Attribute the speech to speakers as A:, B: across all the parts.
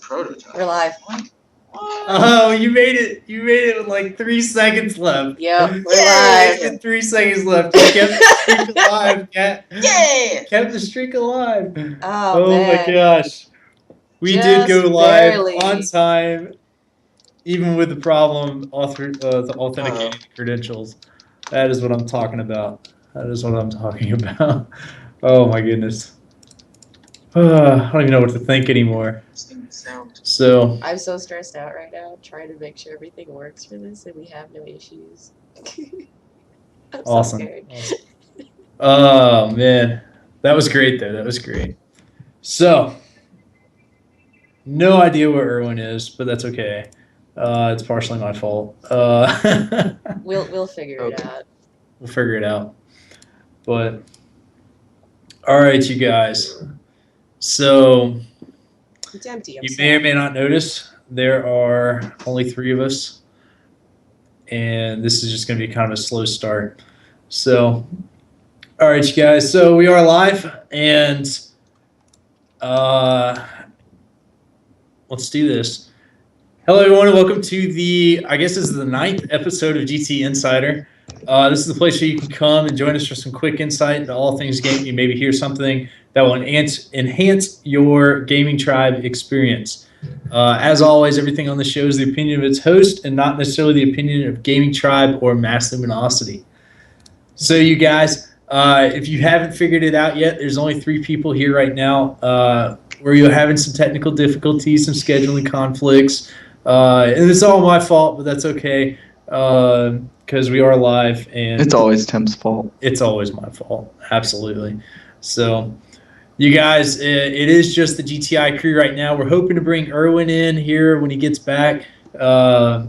A: Prototype.
B: We're live.
A: What?
C: Oh, you made it! You made it with like 3 seconds left.
B: Yep, we're
C: Yay!
B: live.
C: With 3 seconds left. You kept the streak alive, Kat.
A: Yeah!
C: Kept the streak alive.
B: Oh,
C: my
B: man.
C: gosh. We did go
B: Just
C: live
B: barely.
C: on time, even with the problem the authenticating credentials. That is what I'm talking about. That is what I'm talking about. Oh my goodness. I don't even know what to think anymore. So,
B: I'm so stressed out right now, trying to make sure everything works for this and we have no issues. I'm so
C: awesome.
B: scared.
C: Oh man, that was great though. That was great. So, no idea where Erwin is, but that's okay. It's partially my fault.
B: We'll figure it out.
C: We'll figure it out. But all right, you guys. So
B: It's empty.
C: you may or may not notice there are only 3 of us, and this is just going to be kind of a slow start. So, all right, you guys. So we are live, and let's do this. Hello, everyone, and welcome to I guess this is the 9th episode of GT Insider. This is the place where you can come and join us for some quick insight into all things gaming. You maybe hear something that will enhance your gaming tribe experience. As always, everything on the show is the opinion of its host and not necessarily the opinion of Gaming Tribe or Mass Luminosity. So you guys, if you haven't figured it out yet, there's only 3 people here right now. Where you're having some technical difficulties, some scheduling conflicts. And it's all my fault, but that's okay. Because we are live, and
D: it's always Tim's fault.
C: It's always my fault, absolutely. So, you guys, it is just the GTI crew right now. We're hoping to bring Erwin in here when he gets back. Originally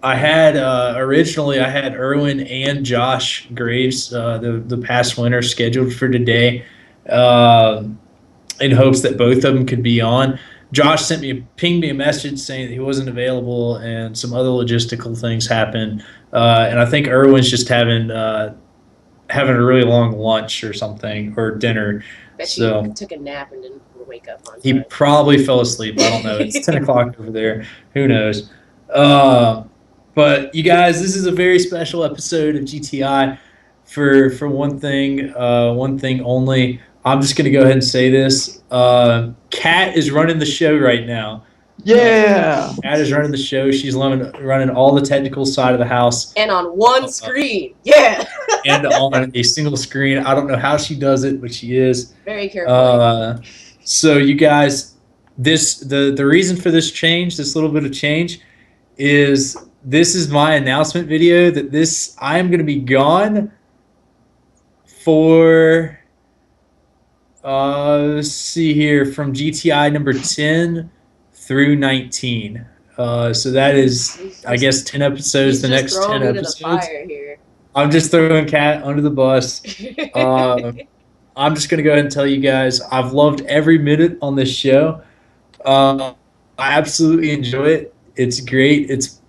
C: I had Erwin and Josh Graves, the past winner, scheduled for today, in hopes that both of them could be on. Josh pinged me a message saying that he wasn't available and some other logistical things happened. And I think Erwin's just having a really long lunch or something, or dinner.
B: Bet
C: so
B: he took a nap and didn't wake up on time.
C: He probably fell asleep. I don't know. It's 10 o'clock over there. Who knows? But you guys, this is a very special episode of GTI for one thing only. I'm just going to go ahead and say this. Kat is running the show right now.
D: Yeah.
C: Kat is running the show. She's running all the technical side of the house.
B: And on one screen. Yeah.
C: And on a single screen. I don't know how she does it, but she is.
B: Very careful.
C: So you guys, the reason for this change, this little bit of change, is this is my announcement video that I am going to be gone for... let's see here, from GTI number 10 through 19. So that is, I guess, 10 episodes. The next 10 episodes. I'm just throwing Kat under the bus. I'm just gonna go ahead and tell you guys, I've loved every minute on this show. I absolutely enjoy it. It's great. It's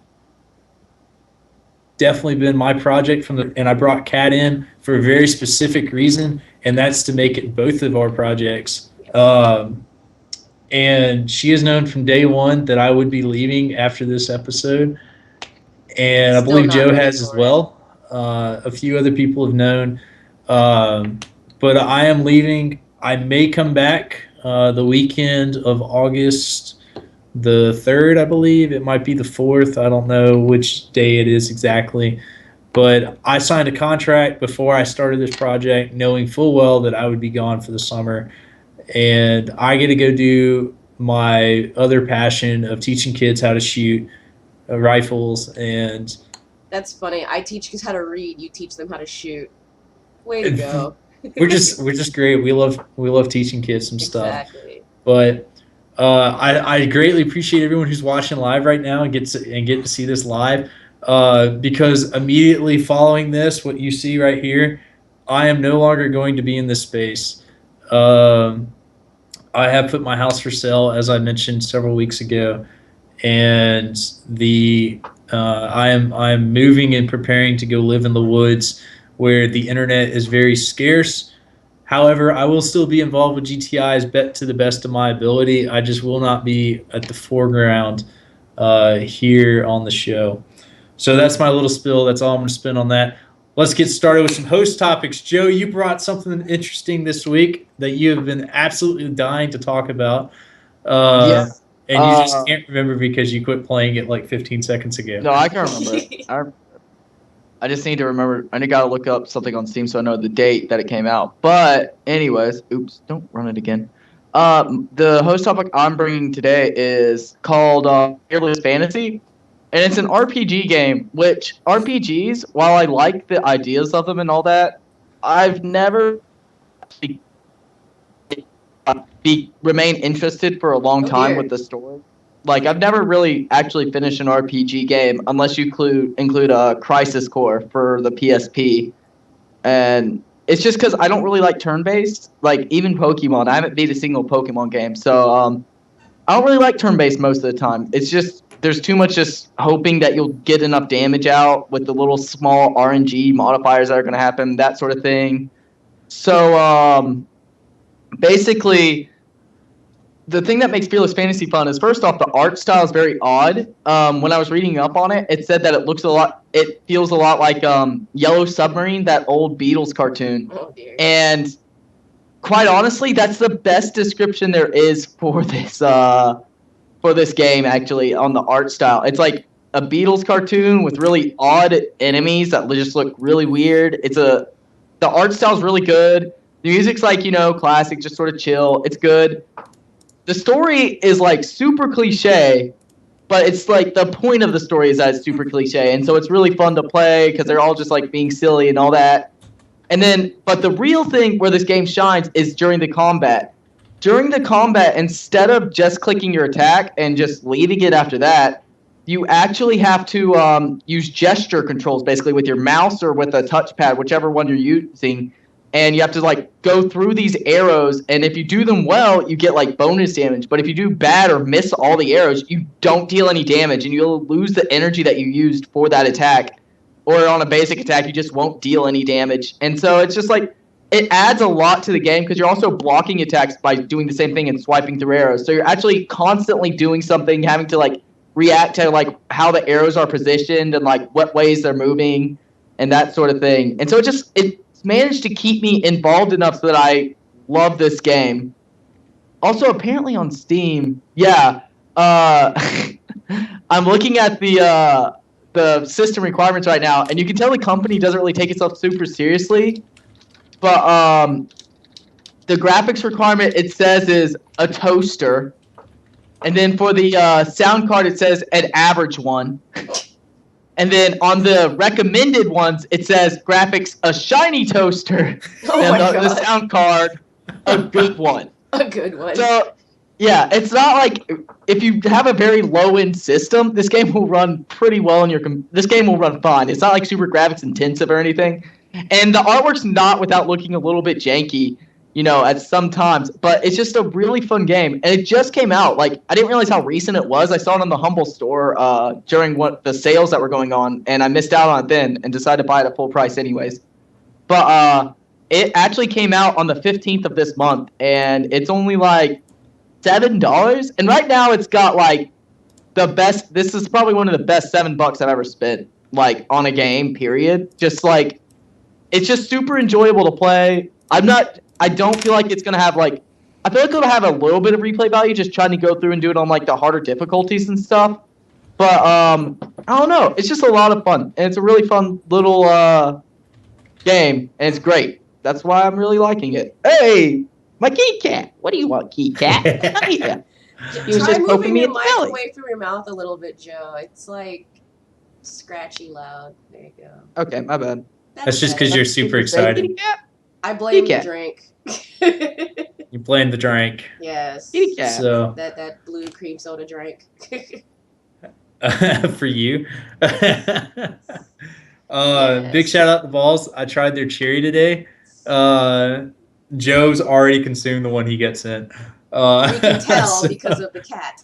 C: definitely been my project and I brought Kat in for a very specific reason, and that's to make it both of our projects. And she has known from day one that I would be leaving after this episode, and I believe Joe has as well. A few other people have known, but I am leaving. I may come back the weekend of August the 3rd, I believe. It might be the 4th. I don't know which day it is exactly. But I signed a contract before I started this project, knowing full well that I would be gone for the summer. And I get to go do my other passion of teaching kids how to shoot rifles. And
B: that's funny. I teach kids how to read. You teach them how to shoot. Way to go.
C: we're just great. We love teaching kids some stuff.
B: Exactly.
C: But I greatly appreciate everyone who's watching live right now and get to see this live. Because immediately following this, what you see right here, I am no longer going to be in this space. I have put my house for sale, as I mentioned several weeks ago, and I am moving and preparing to go live in the woods where the internet is very scarce, However, I will still be involved with GTIs to the best of my ability. I just will not be at the foreground here on the show. So that's my little spill. That's all I'm going to spin on that. Let's get started with some host topics. Joe, you brought something interesting this week that you have been absolutely dying to talk about.
A: Yes.
C: And you just can't remember because you quit playing it like 15 seconds ago.
A: No, I can remember it. I just need to remember. I got to look up something on Steam so I know the date that it came out. But anyways, oops, don't run it again. The host topic I'm bringing today is called Fearless Fantasy. And it's an RPG game, which RPGs, while I like the ideas of them and all that, I've never remained interested for a long time with the story. Like, I've never really actually finished an RPG game unless you include a Crisis Core for the PSP. And it's just because I don't really like turn-based. Like, even Pokemon, I haven't beat a single Pokemon game. So, I don't really like turn-based most of the time. It's just, there's too much just hoping that you'll get enough damage out with the little small RNG modifiers that are going to happen, that sort of thing. So, basically, the thing that makes Fearless Fantasy fun is, first off, the art style is very odd. When I was reading up on it, it said that it feels a lot like Yellow Submarine, that old Beatles cartoon.
B: Oh, dear.
A: And quite honestly, that's the best description there is for this game, actually, on the art style. It's like a Beatles cartoon with really odd enemies that just look really weird. The art style's really good. The music's like, classic, just sort of chill. It's good. The story is like super cliche, but it's like the point of the story is that it's super cliche. And so it's really fun to play because they're all just like being silly and all that. But the real thing where this game shines is during the combat. During the combat, instead of just clicking your attack and just leaving it after that, you actually have to use gesture controls, basically with your mouse or with a touchpad, whichever one you're using. And you have to like go through these arrows, and if you do them well, you get like bonus damage. But if you do bad or miss all the arrows, you don't deal any damage, and you'll lose the energy that you used for that attack. Or on a basic attack, you just won't deal any damage. And so it's just like, it adds a lot to the game because you're also blocking attacks by doing the same thing and swiping through arrows. So you're actually constantly doing something, having to like react to like how the arrows are positioned and like what ways they're moving and that sort of thing. And so it's managed to keep me involved enough so that I love this game. Also, apparently on Steam, I'm looking at the system requirements right now, and you can tell the company doesn't really take itself super seriously. But the graphics requirement, it says, is a toaster. And then for the sound card, it says an average one. And then on the recommended ones, it says graphics, a shiny toaster.
B: Oh
A: and
B: my
A: the
B: God.
A: sound card, a good one.
B: A good one.
A: So, yeah, it's not like if you have a very low-end system, this game will run pretty well this game will run fine. It's not like super graphics intensive or anything. And the artwork's not without looking a little bit janky, at some times, but it's just a really fun game. And it just came out. Like, I didn't realize how recent it was. I saw it on the Humble store during the sales that were going on, and I missed out on it then and decided to buy it at full price anyways. But it actually came out on the 15th of this month, and it's only like $7. And right now it's got like this is probably one of the best $7 I've ever spent, like, on a game, period. Just like, it's just super enjoyable to play. I don't feel like it's going to have, like, I feel like it'll have a little bit of replay value just trying to go through and do it on, like, the harder difficulties and stuff. But, I don't know. It's just a lot of fun. And it's a really fun little game. And it's great. That's why I'm really liking it. Hey, my kitty cat. What do you want, kitty cat? Yeah. He was
B: Try
A: just poking
B: moving
A: me
B: your
A: in the
B: mic
A: belly.
B: away from your mouth a little bit, Joe. It's like scratchy loud. There you go.
A: Okay, my bad.
C: That's just
B: better.
C: because you're super excited.
A: Kitty cat.
B: I blame the
A: cat.
B: drink.
C: You blame the drink.
B: Yes.
A: Kitty cat.
C: So
B: That blue cream soda drink.
C: for you.
B: Yes.
C: Big shout out to Balls. I tried their cherry today. Joe's already consumed the one he gets in.
B: You can tell
C: so-
B: because of the cat.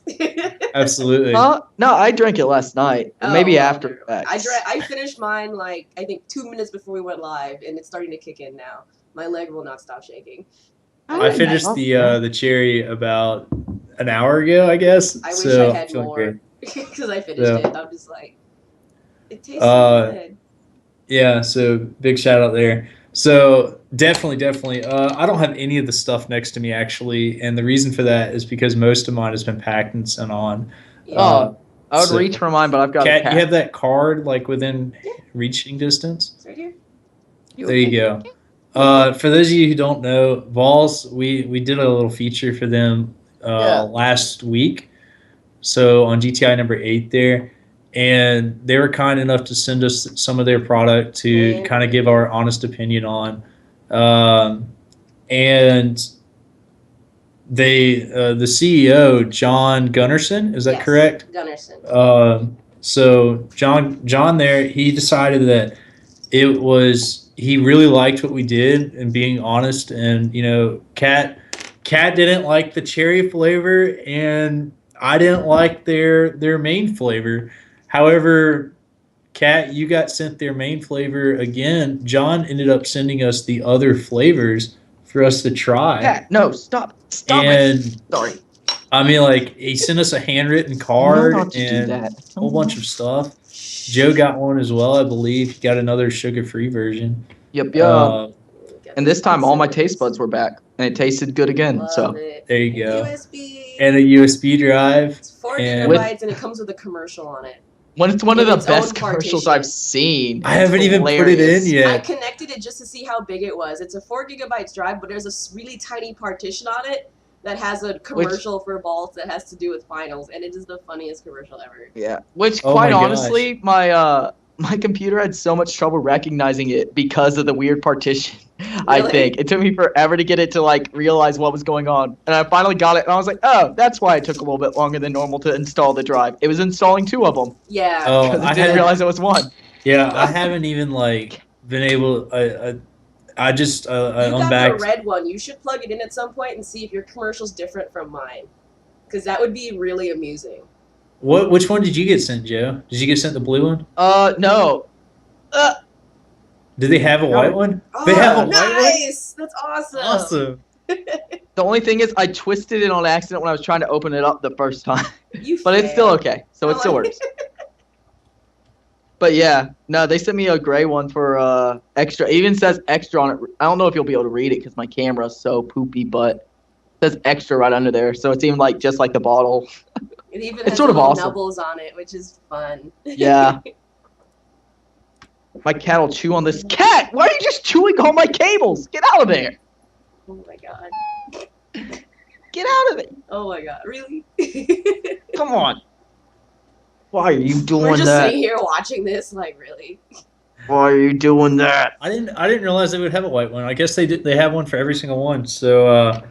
C: Absolutely.
A: No, I drank it last night. Or maybe
B: Oh,
A: after that.
B: I finished mine like I think 2 minutes before we went live, and it's starting to kick in now. My leg will not stop shaking.
C: I finished the cherry about an hour ago, I guess.
B: I wish
C: so
B: I had
C: feeling
B: more
C: great.
B: because I finished it. I'm just like, it tastes
C: Uh,
B: so good.
C: Yeah, so big shout out there. So definitely. I don't have any of the stuff next to me actually, and the reason for that is because most of mine has been packed and sent on.
B: Yeah.
A: I would
C: so-
A: reach for mine, but I've got a
C: Kat,
A: cat.
C: you have that card like within
B: Yeah.
C: reaching distance?
B: It's right here.
C: There you go. For those of you who don't know, Vols, we did a little feature for them
A: Yeah.
C: last week. So on GTI number 8 there. And they were kind enough to send us some of their product to
B: And-
C: kind of give our honest opinion on. And they the CEO, John Gunnarsson, is that
B: Yes,
C: correct?
B: Gunnarsson.
C: So John there, he decided that he really liked what we did and being honest, and Kat didn't like the cherry flavor and I didn't like their main flavor. However, Kat, you got sent their main flavor again. John ended up sending us the other flavors for us to try.
A: Cat, no, stop
C: And
A: it. Sorry.
C: I mean, like, he sent us a handwritten
A: You know
C: card
A: not to do
C: and
A: that.
C: a whole bunch of stuff. Joe got one as well, I believe. He got another sugar-free version.
A: Yep.
B: Get
A: And this time, all my
B: cinnamon.
A: taste buds were back, and it tasted good again.
B: Love
A: So
B: it.
C: There you go.
B: USB.
C: And a USB drive.
B: It's 4
C: and-
B: gigabytes and it comes with a commercial on it.
A: when it's one of the
B: With its own
A: best commercials
B: partition.
A: I've seen.
C: I haven't
A: It's
C: even put it
A: hilarious.
C: in
B: I
C: yet.
B: connected it just to see how big it was. It's a 4 gigabytes drive, but there's a really tiny partition on it that has a commercial for balls that has to do with finals, and it is the funniest commercial ever.
A: Yeah. Which,
C: Oh
A: quite
C: my gosh.
A: honestly, my computer had so much trouble recognizing it because of the weird partition. I
B: Really?
A: think it took me forever to get it to like realize what was going on, and I finally got it, and I was like, "Oh, that's why it took a little bit longer than normal to install the drive. It was installing 2 of them
B: Yeah.
C: Oh,
A: because
C: I
A: it didn't
C: had,
A: realize it was one."
C: yeah, I haven't even like been able. I just
B: You got the
C: unbacked.
B: red one. You should plug it in at some point and see if your commercial's different from mine, because that would be really amusing.
C: Which one did you get sent, Joe? Did you get sent the blue one?
A: No.
C: Did they have a white one?
B: Oh,
C: They have a white one?
B: nice! That's awesome.
C: Awesome.
A: The only thing is, I twisted it on accident when I was trying to open it up the first time,
B: You
A: but it's still
B: failed.
A: okay. So it
B: I
A: still
B: like-
A: works. But yeah, no, they sent me a gray one for extra. It even says extra on it. I don't know if you'll be able to read it because my camera's so poopy, but it says extra right under there. So it's even like just like the bottle.
B: It even
A: It's
B: has
A: sort of
B: little
A: awesome.
B: nubbles on it, which is fun.
A: Yeah. My cat will chew on this. Cat, why are you just chewing on my cables? Get out of there.
B: Oh my god.
A: Get out of it.
B: Oh my god. Really?
A: Come on. Why are you
B: We're
A: doing
B: just
A: that?
B: sitting here watching this, like, really?
A: Why are you doing that?
C: I didn't realize they would have a white one. I guess they did. They have one for every single one. So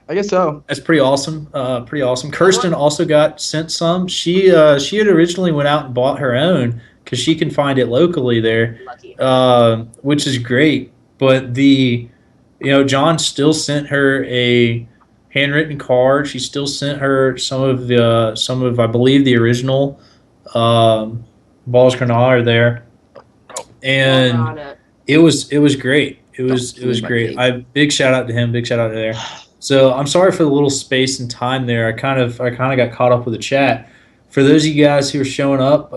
A: I guess so.
C: that's pretty awesome. Pretty awesome. Kirsten also got sent some. She had originally went out and bought her own because she can find it locally there,
B: Lucky.
C: which is great. But John still sent her a handwritten card. She still sent her some of I believe the original Balls Granada there, and
B: Rana.
C: it was great. It was
A: Don't kill my
C: great.
A: cake.
C: Big shout out to him. Big shout out to there. So I'm sorry for the little space and time there. I kind of got caught up with the chat. For those of you guys who are showing up,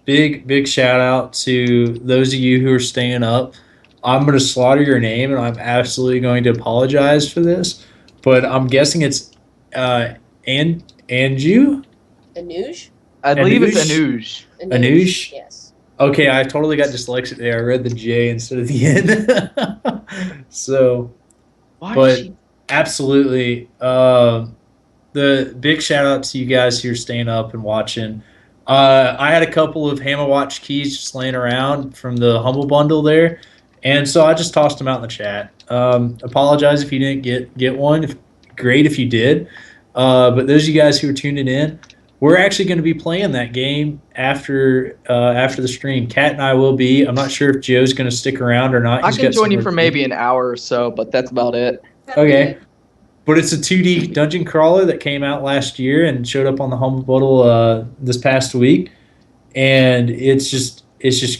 C: big shout out to those of you who are staying up. I'm going to slaughter your name, and I'm absolutely going to apologize for this. But I'm guessing it's Anju.
B: Anuj?
A: I believe it's
C: Anuj?
A: Anuj.
C: Anuj?
B: Yes.
C: Okay, I totally got dyslexic there. I read the J instead of the N. So.
A: Why
C: But-
A: is she?
C: Absolutely. The big shout out to you guys who are staying up and watching. I had a couple of Hammer Watch keys just laying around from the Humble Bundle there, and so I just tossed them out in the chat. Apologize if you didn't get one. Great if you did. But those of you guys who are tuning in, we're actually going to be playing that game after the stream. Kat and I will be. I'm not sure if Joe's going to stick around or not.
A: I
C: He's
A: can
C: got
A: join you
C: somewhere
A: for
C: to be.
A: maybe an hour or so, but that's about it.
C: Okay. But it's a 2D dungeon crawler that came out last year and showed up on the Humble Bundle this past week, and it's just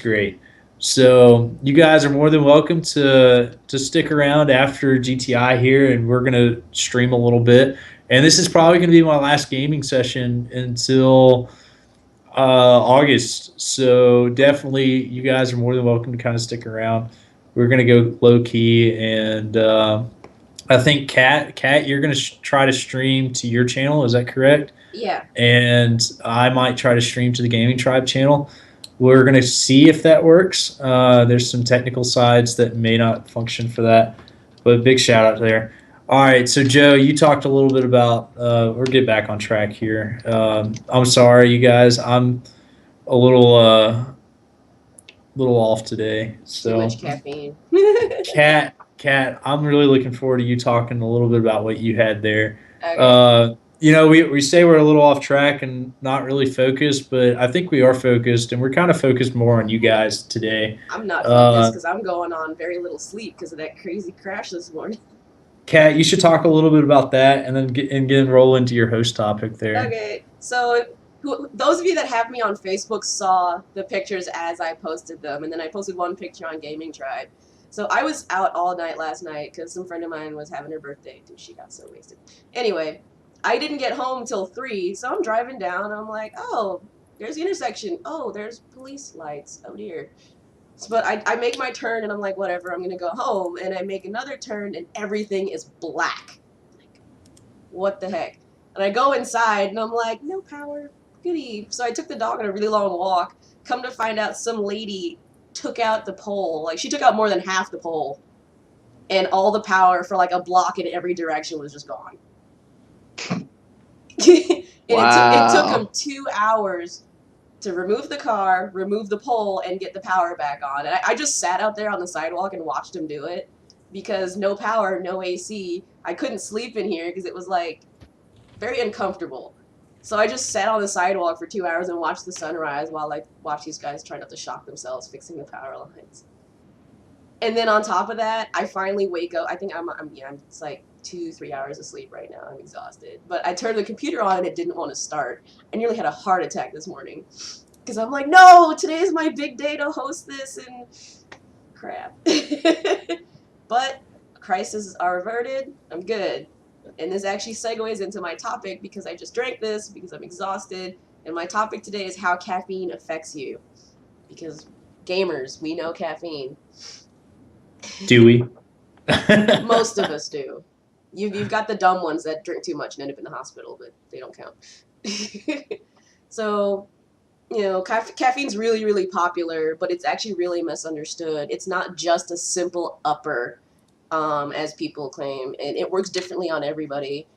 C: great. So you guys are more than welcome to stick around after GTI here, and we're gonna stream a little bit. And this is probably gonna be my last gaming session until August. So definitely, you guys are more than welcome to kind of stick around. We're gonna go low key, and I think Kat, you're gonna try to stream to your channel. Is that correct?
B: Yeah.
C: And I might try to stream to the Gaming Tribe channel. We're going to see if that works. There's some technical sides that may not function for that, but big shout out there. All right, so Joe, you talked a little bit about, we'll get back on track here. I'm sorry, you guys. I'm a little off today. So
B: Too much caffeine.
C: Kat, I'm really looking forward to you talking a little bit about what you had there.
B: Okay.
C: We say we're a little off track and not really focused, but I think we are focused, and we're kind of focused more on you guys today.
B: I'm not focused because I'm going on very little sleep because of that crazy crash this morning.
C: Kat, you should talk a little bit about that, and then get roll into your host topic there.
B: Okay, so those of you that have me on Facebook saw the pictures as I posted them, and then I posted one picture on Gaming Tribe. So I was out all night last night because some friend of mine was having her birthday. Dude, she got so wasted. Anyway, I didn't get home till 3, so I'm driving down. I'm like, oh, there's the intersection. Oh, there's police lights. Oh, dear. But I make my turn, and I'm like, whatever, I'm going to go home. And I make another turn, and everything is black. Like, what the heck? And I go inside, and I'm like, no power. Goody. So I took the dog on a really long walk. Come to find out, some lady took out the pole. Like, she took out more than half the pole. And all the power for, like, a block in every direction was just gone. And
A: Wow.
B: it took them 2 hours to remove the car, remove the pole, and get the power back on. And I just sat out there on the sidewalk and watched him do it because no power, no AC. I couldn't sleep in here because it was like very uncomfortable. So I just sat on the sidewalk for 2 hours and watched the sunrise while I watched these guys try not to shock themselves fixing the power lines. And then on top of that, I finally wake up. I think I'm it's like 2-3 hours of sleep right now. I'm exhausted. But I turned the computer on and it didn't want to start. I nearly had a heart attack this morning. Because I'm like, no, today is my big day to host this and crap. But crises are averted. I'm good. And this actually segues into my topic because I just drank this because I'm exhausted. And my topic today is how caffeine affects you. Because gamers, we know caffeine.
C: Do we?
B: Most of us do. You've got the dumb ones that drink too much and end up in the hospital, but they don't count. So, caffeine's really, really popular, but it's actually really misunderstood. It's not just a simple upper, as people claim, and it works differently on everybody.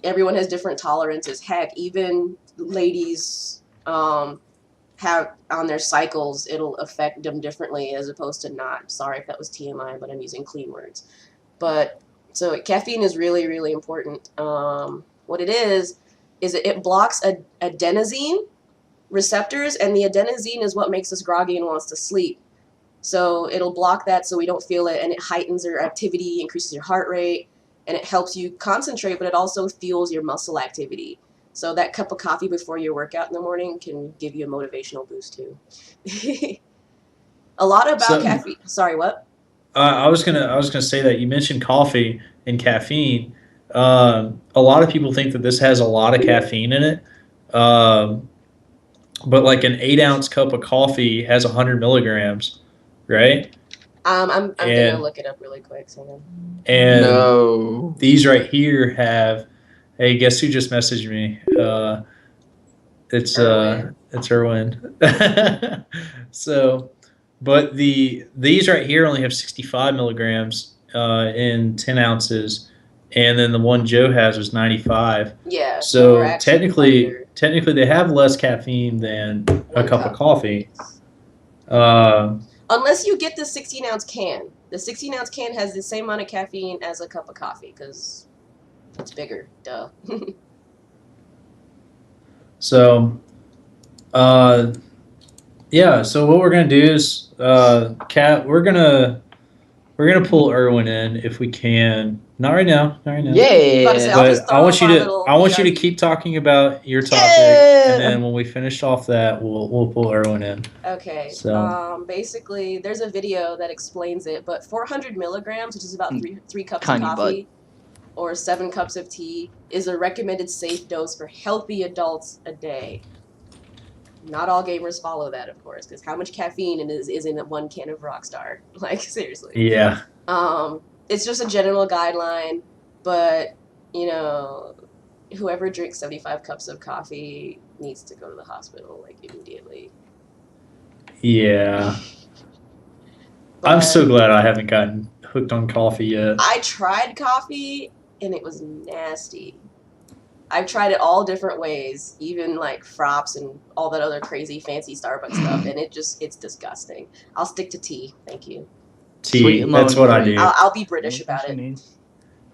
B: Everyone has different tolerances. Heck, even ladies have on their cycles, it'll affect them differently as opposed to not. Sorry if that was TMI, but I'm using clean words. But so caffeine is really, really important. What it is it blocks adenosine receptors, and the adenosine is what makes us groggy and wants to sleep. So it'll block that so we don't feel it, and it heightens your activity, increases your heart rate, and it helps you concentrate, but it also fuels your muscle activity. So that cup of coffee before your workout in the morning can give you a motivational boost too. A lot about caffeine. Sorry, what?
C: I was gonna say that you mentioned coffee and caffeine. A lot of people think that this has a lot of caffeine in it, but like an 8-ounce cup of coffee has 100 milligrams, right?
B: I'm gonna look it up really quick. So
C: and
A: No.
C: these right here have. Hey, guess who just messaged me? It's Erwin. So, but these right here only have 65 milligrams in 10 ounces, and then the one Joe has was 95.
B: Yeah.
C: So technically they have less caffeine than a cup of coffee.
B: Unless you get the 16-ounce can. The 16-ounce can has the same amount of caffeine as a cup of coffee because it's bigger. Duh.
C: So, yeah. So what we're gonna do is, Kat, we're gonna We're gonna pull Erwin in if we can. Not right now. Not right now.
B: About to say,
A: Yeah.
B: I'll just
C: But I
B: throw
C: want
B: up
C: you
B: our
C: to
B: little
C: I want you to
B: VR.
C: keep talking about your topic,
A: Yeah.
C: and then when we finish off that, we'll pull Erwin in.
B: Okay.
C: So
B: Basically, there's a video that explains it, but 400 milligrams, which is about three cups
A: Tiny
B: of coffee, or 7 cups of tea, is a recommended safe dose for healthy adults a day. Not all gamers follow that, of course, because how much caffeine is in one can of Rockstar? Like, seriously.
C: yeah,
B: It's just a general guideline, but, you know, whoever drinks 75 cups of coffee needs to go to the hospital, like, immediately.
C: yeah.
B: But
C: I'm so glad I haven't gotten hooked on coffee yet.
B: I tried coffee, and it was nasty. I've tried it all different ways, even like frops and all that other crazy fancy Starbucks stuff, and it's disgusting. I'll stick to tea, thank you.
C: Tea.
A: Sweet and
C: That's
A: low
C: what I
A: and
C: do.
B: I'll be British about it.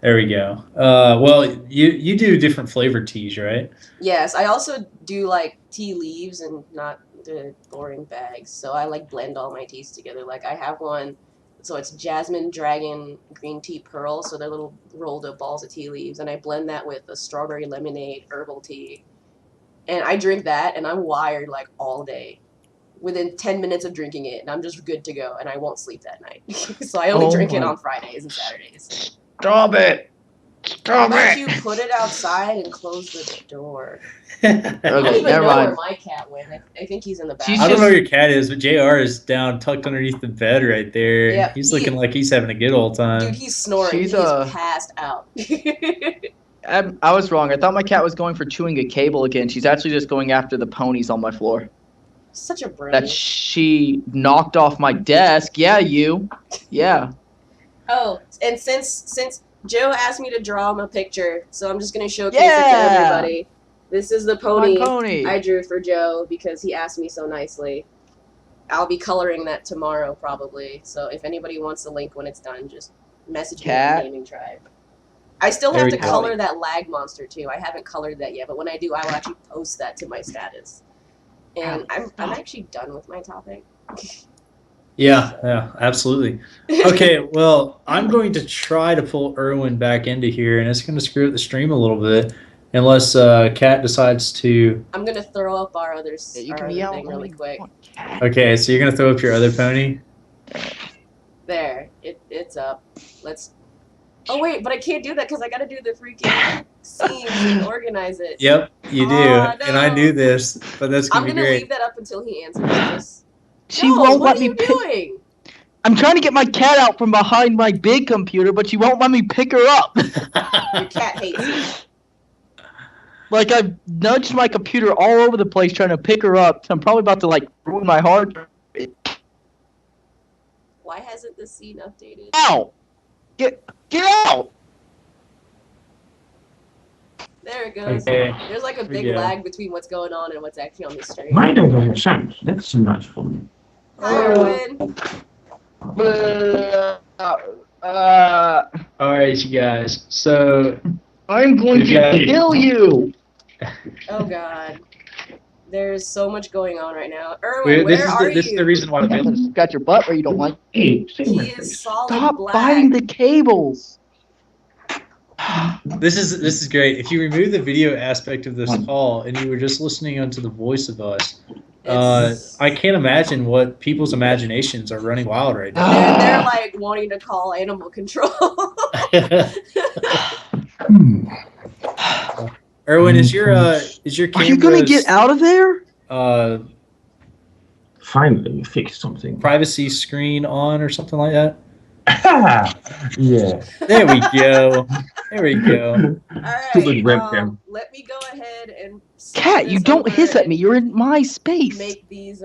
C: There we go. Well, you do different flavored teas, right?
B: Yes, I also do like tea leaves and not the boring bags. So I like blend all my teas together. Like I have one, so it's jasmine, dragon, green tea, pearl. So they're little rolled up balls of tea leaves, and I blend that with a strawberry lemonade herbal tea, and I drink that, and I'm wired like all day. Within 10 minutes of drinking it, and I'm just good to go, and I won't sleep that night. So I only
A: Oh
B: drink it
A: my-
B: on Fridays and Saturdays.
A: Stop it. Stop
B: But
A: it.
B: you put it outside and close the door. I don't
A: Okay,
B: even
A: never
B: know where
A: mind.
B: my cat went. I think he's in the
A: She's
C: I
B: bathroom.
C: don't know where your cat is, but JR is down, tucked underneath the bed right there.
B: Yeah,
C: He's
B: he-
C: looking like he's having a good old time.
B: Dude, he's snoring.
A: She's,
B: He's
A: uh,
B: passed out.
A: I was wrong. I thought my cat was going for chewing a cable again. She's actually just going after the ponies on my floor
B: Such a brain.
A: that she knocked off my desk. Yeah, you. Yeah.
B: Oh, and since Joe asked me to draw him a picture, so I'm just gonna showcase
A: Yeah.
B: it to everybody. This is the pony,
A: My pony.
B: I drew for Joe because he asked me so nicely. I'll be coloring that tomorrow probably. So if anybody wants the link when it's done, just message me
A: Cat.
B: on Gaming Tribe. I still
C: There
B: have
C: we
B: to
C: go.
B: color that lag monster too. I haven't colored that yet, but when I do, I will actually post that to my status. And I'm actually done with my topic.
C: Yeah, absolutely. Okay, well, I'm going to try to pull Erwin back into here, and it's going to screw up the stream a little bit, unless Kat decides to.
B: I'm gonna throw up our other,
A: Yeah, you
B: our
A: can
B: other
A: yell
B: thing really quick.
C: Okay, so you're going to throw up your other pony.
B: There, it's up. Let's. Oh wait, but I can't do that because I gotta do the freaking scenes and organize it.
C: Yep, you do,
B: Aw,
C: and I
B: no.
C: knew this, but that's
B: I'm
C: going to
B: gonna
C: be great.
B: leave that up until he answers this.
A: She
B: No,
A: won't
B: what
A: let
B: are
A: me
B: you
A: pick.
B: doing?
A: I'm trying to get my cat out from behind my big computer, but she won't let me pick her up.
B: Your cat hates you.
A: Like I've nudged my computer all over the place trying to pick her up. So I'm probably about to like ruin my hard drive.
B: Why hasn't the scene updated?
A: Ow! Get out!
B: There it goes.
C: Okay.
B: There's like a big
C: Yeah.
B: lag between what's going on and what's actually on the stream.
E: Why don't I have sounds? That's so much fun.
B: Hi, Erwin.
C: All right, you guys. So
A: I'm going to
C: Yeah.
A: kill you.
B: Oh god. There's so much going on right now. Erwin,
C: this
B: where
C: is
B: are
C: this is
B: you?
C: the reason why the
A: Got your butt where you don't like.
E: Hey, say my
B: He is
E: face.
B: solid
A: Stop
B: black.
A: biting the cables.
C: This is great. If you remove the video aspect of this call and you were just listening onto the voice of us,
B: It's-
C: I can't imagine what people's imaginations are running wild right now.
B: They're like wanting to call animal control.
C: Erwin, is your
A: Are
C: camera
A: you gonna get out of there?
E: Finally, we fixed something.
C: privacy screen on or something like that?
E: Yeah.
C: There we go. There we go.
E: Stupid
B: Alright,
E: webcam.
B: let me go ahead and
A: Cat, you
B: this
A: don't
B: over
A: hiss at
B: and
A: me. You're in my space.
B: make these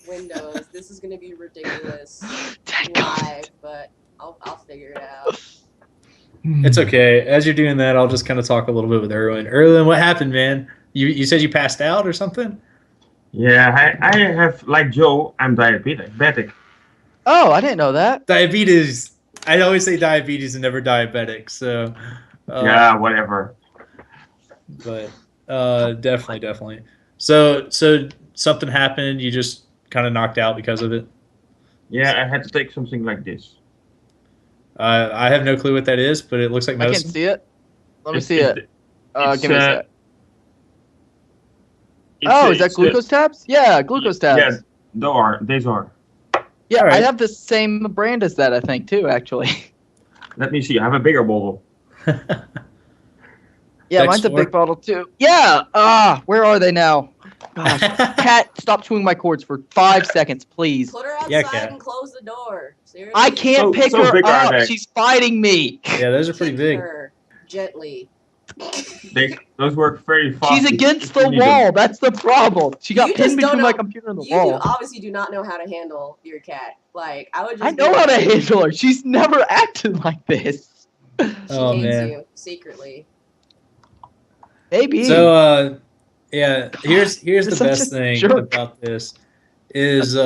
B: windows. This is gonna be ridiculous
A: Dadgummit.
B: live, but I'll figure it out.
C: It's okay. As you're doing that, I'll just kind of talk a little bit with Erwin. Erwin, what happened, man? You said you passed out or something?
E: Yeah, I have, like Joe, I'm diabetic.
A: Oh, I didn't know that.
C: Diabetes. I always say diabetes and never diabetic. So,
E: Yeah, whatever.
C: but definitely. So something happened. You just kind of knocked out because of it.
E: Yeah, I had to take something like this.
C: I have no clue what that is, but it looks like
A: I
C: medicine.
A: can't see it. Let me
E: It's-
A: see
E: it's-
A: it.
E: it's,
A: Give me a
E: uh,
A: sec. Oh, is that glucose tabs? Yeah, glucose tabs.
E: Yeah, these are.
A: Yeah,
C: All right.
A: I have the same brand as that, I think, too, actually.
E: Let me see. I have a bigger bottle.
A: Yeah,
C: Dex
A: mine's a
C: 4?
A: big bottle, too. Yeah! Where are they now? Gosh. Cat, stop chewing my cords for 5 seconds, please.
B: Put her outside
C: Yeah, Kat.
B: and close the door. Seriously.
A: I can't pick
E: so
A: her
E: big are
A: up.
E: they?
A: She's fighting me.
C: Yeah, those are pretty
B: Kick
C: big.
B: her gently.
E: Those work very fast.
A: She's
E: if-
A: against
E: if
A: the
E: you need them.
A: wall. That's the problem. She got
B: You
A: pinned
B: just don't
A: between my
B: know-
A: computer and the
B: You
A: wall.
B: obviously do not know how to handle your cat. Like, I would just
A: I know
B: be
A: how to
B: like,
A: handle her. She's never acted like this.
B: She
C: Oh,
B: hates
C: man.
B: you secretly.
A: Maybe.
C: So, yeah, here's
A: You're
C: the
A: such
C: best
A: a
C: thing
A: jerk.
C: about this is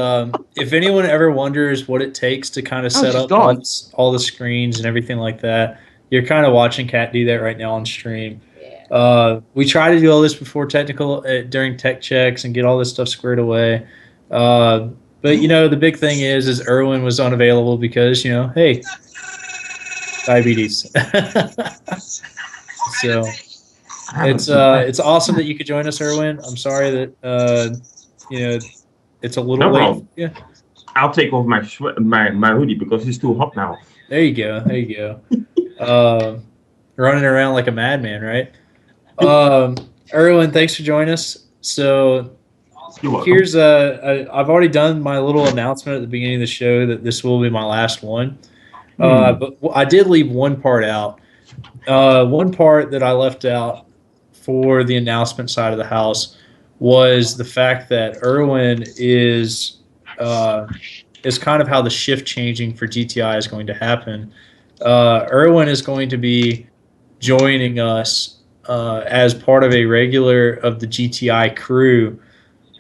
C: if anyone ever wonders what it takes to kind of set
A: she's
C: up
A: gone.
C: all the screens and everything like that, you're kind of watching Kat do that right now on stream.
B: Yeah.
C: We try to do all this before during tech checks and get all this stuff squared away. But the big thing is Erwin was unavailable because hey, diabetes. So it's awesome that you could join us, Erwin. I'm sorry that it's a little
E: No
C: late.
E: problem.
C: Yeah,
E: I'll take off my hoodie because it's too hot now.
C: there you go. There you go. Running around like a madman, right? Erwin, thanks for joining us. So
E: You're welcome.
C: here's I've already done my little announcement at the beginning of the show that this will be my last one. But I did leave one part out. One part that I left out for the announcement side of the house was the fact that Erwin is kind of how the shift changing for GTI is going to happen. Erwin is going to be joining us as part of a regular of the GTI crew.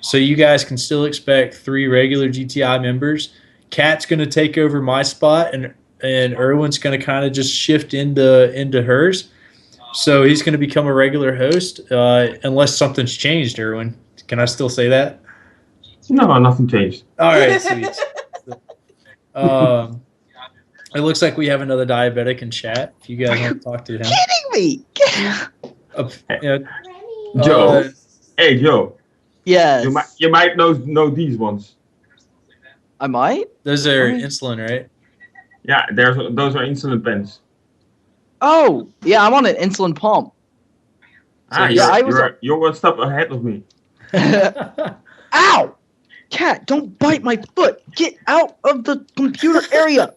C: So you guys can still expect 3 regular GTI members. Kat's going to take over my spot, and Erwin's going to kind of just shift into hers. So he's going to become a regular host unless something's changed, Erwin. Can I still say that?
E: No, nothing changed.
C: All right, sweet. It looks like we have another diabetic in chat. If you guys want to talk to him.
A: kidding me.
E: Joe. Hey, Joe.
A: Yes.
E: You might know these ones.
A: I might.
C: Those are
A: Alright.
C: insulin, right?
E: Yeah, those are insulin pens.
A: Oh, yeah, I'm on an insulin pump.
E: You're one step ahead of me.
A: Ow! Cat, don't bite my foot. Get out of the computer area.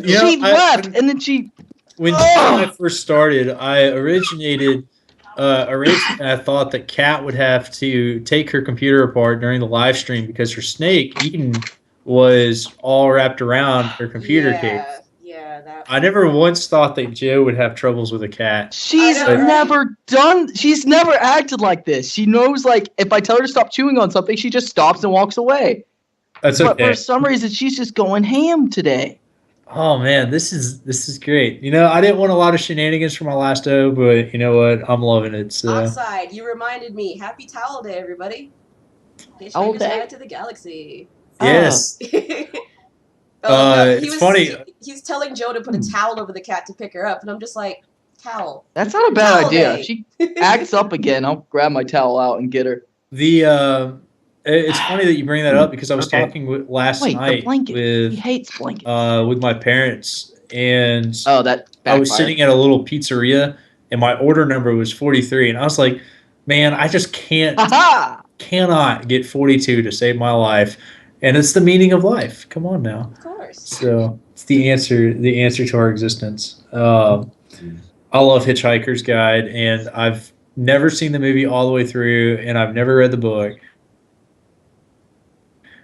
A: She left, and then she.
C: When I first started, I originally I thought that Kat would have to take her computer apart during the live stream because her snake, Eden, was all wrapped around her computer case.
B: Yeah, that.
C: I never once thought that Joe would have troubles with a cat.
A: She's
B: I know, right?
A: she's never acted like this. She knows, like, if I tell her to stop chewing on something, she just stops and walks away.
C: That's
A: But
C: okay.
A: for some reason, she's just going ham today.
C: Oh man, this is great. I didn't want a lot of shenanigans for my last O, but you know what? I'm loving it. So
B: Offside, you reminded me. Happy Towel Day, everybody.
A: Towel
B: Hitchhiker's
A: Day?
B: Guide to the Galaxy.
C: yes.
B: No,
C: It's funny.
B: He's telling Joe to put a towel over the cat to pick her up, and I'm just like, towel.
A: That's not a bad
B: Towel
A: idea.
B: day.
A: If she acts up again, I'll grab my towel out and get her.
C: It's funny that you bring that up because I was
E: Okay.
C: talking last
A: Wait, the
C: night
A: blanket. He
C: with
A: hates blankets.
C: my parents, and
A: Oh, that
C: I was
A: backfired.
C: sitting at a little pizzeria, and my order number was 43, and I was like, man, I just
A: Aha!
C: cannot get 42 to save my life, and it's the meaning of life. Come on now.
B: Of course.
C: So it's the answer to our existence. I love Hitchhiker's Guide, and I've never seen the movie all the way through, and I've never read the book.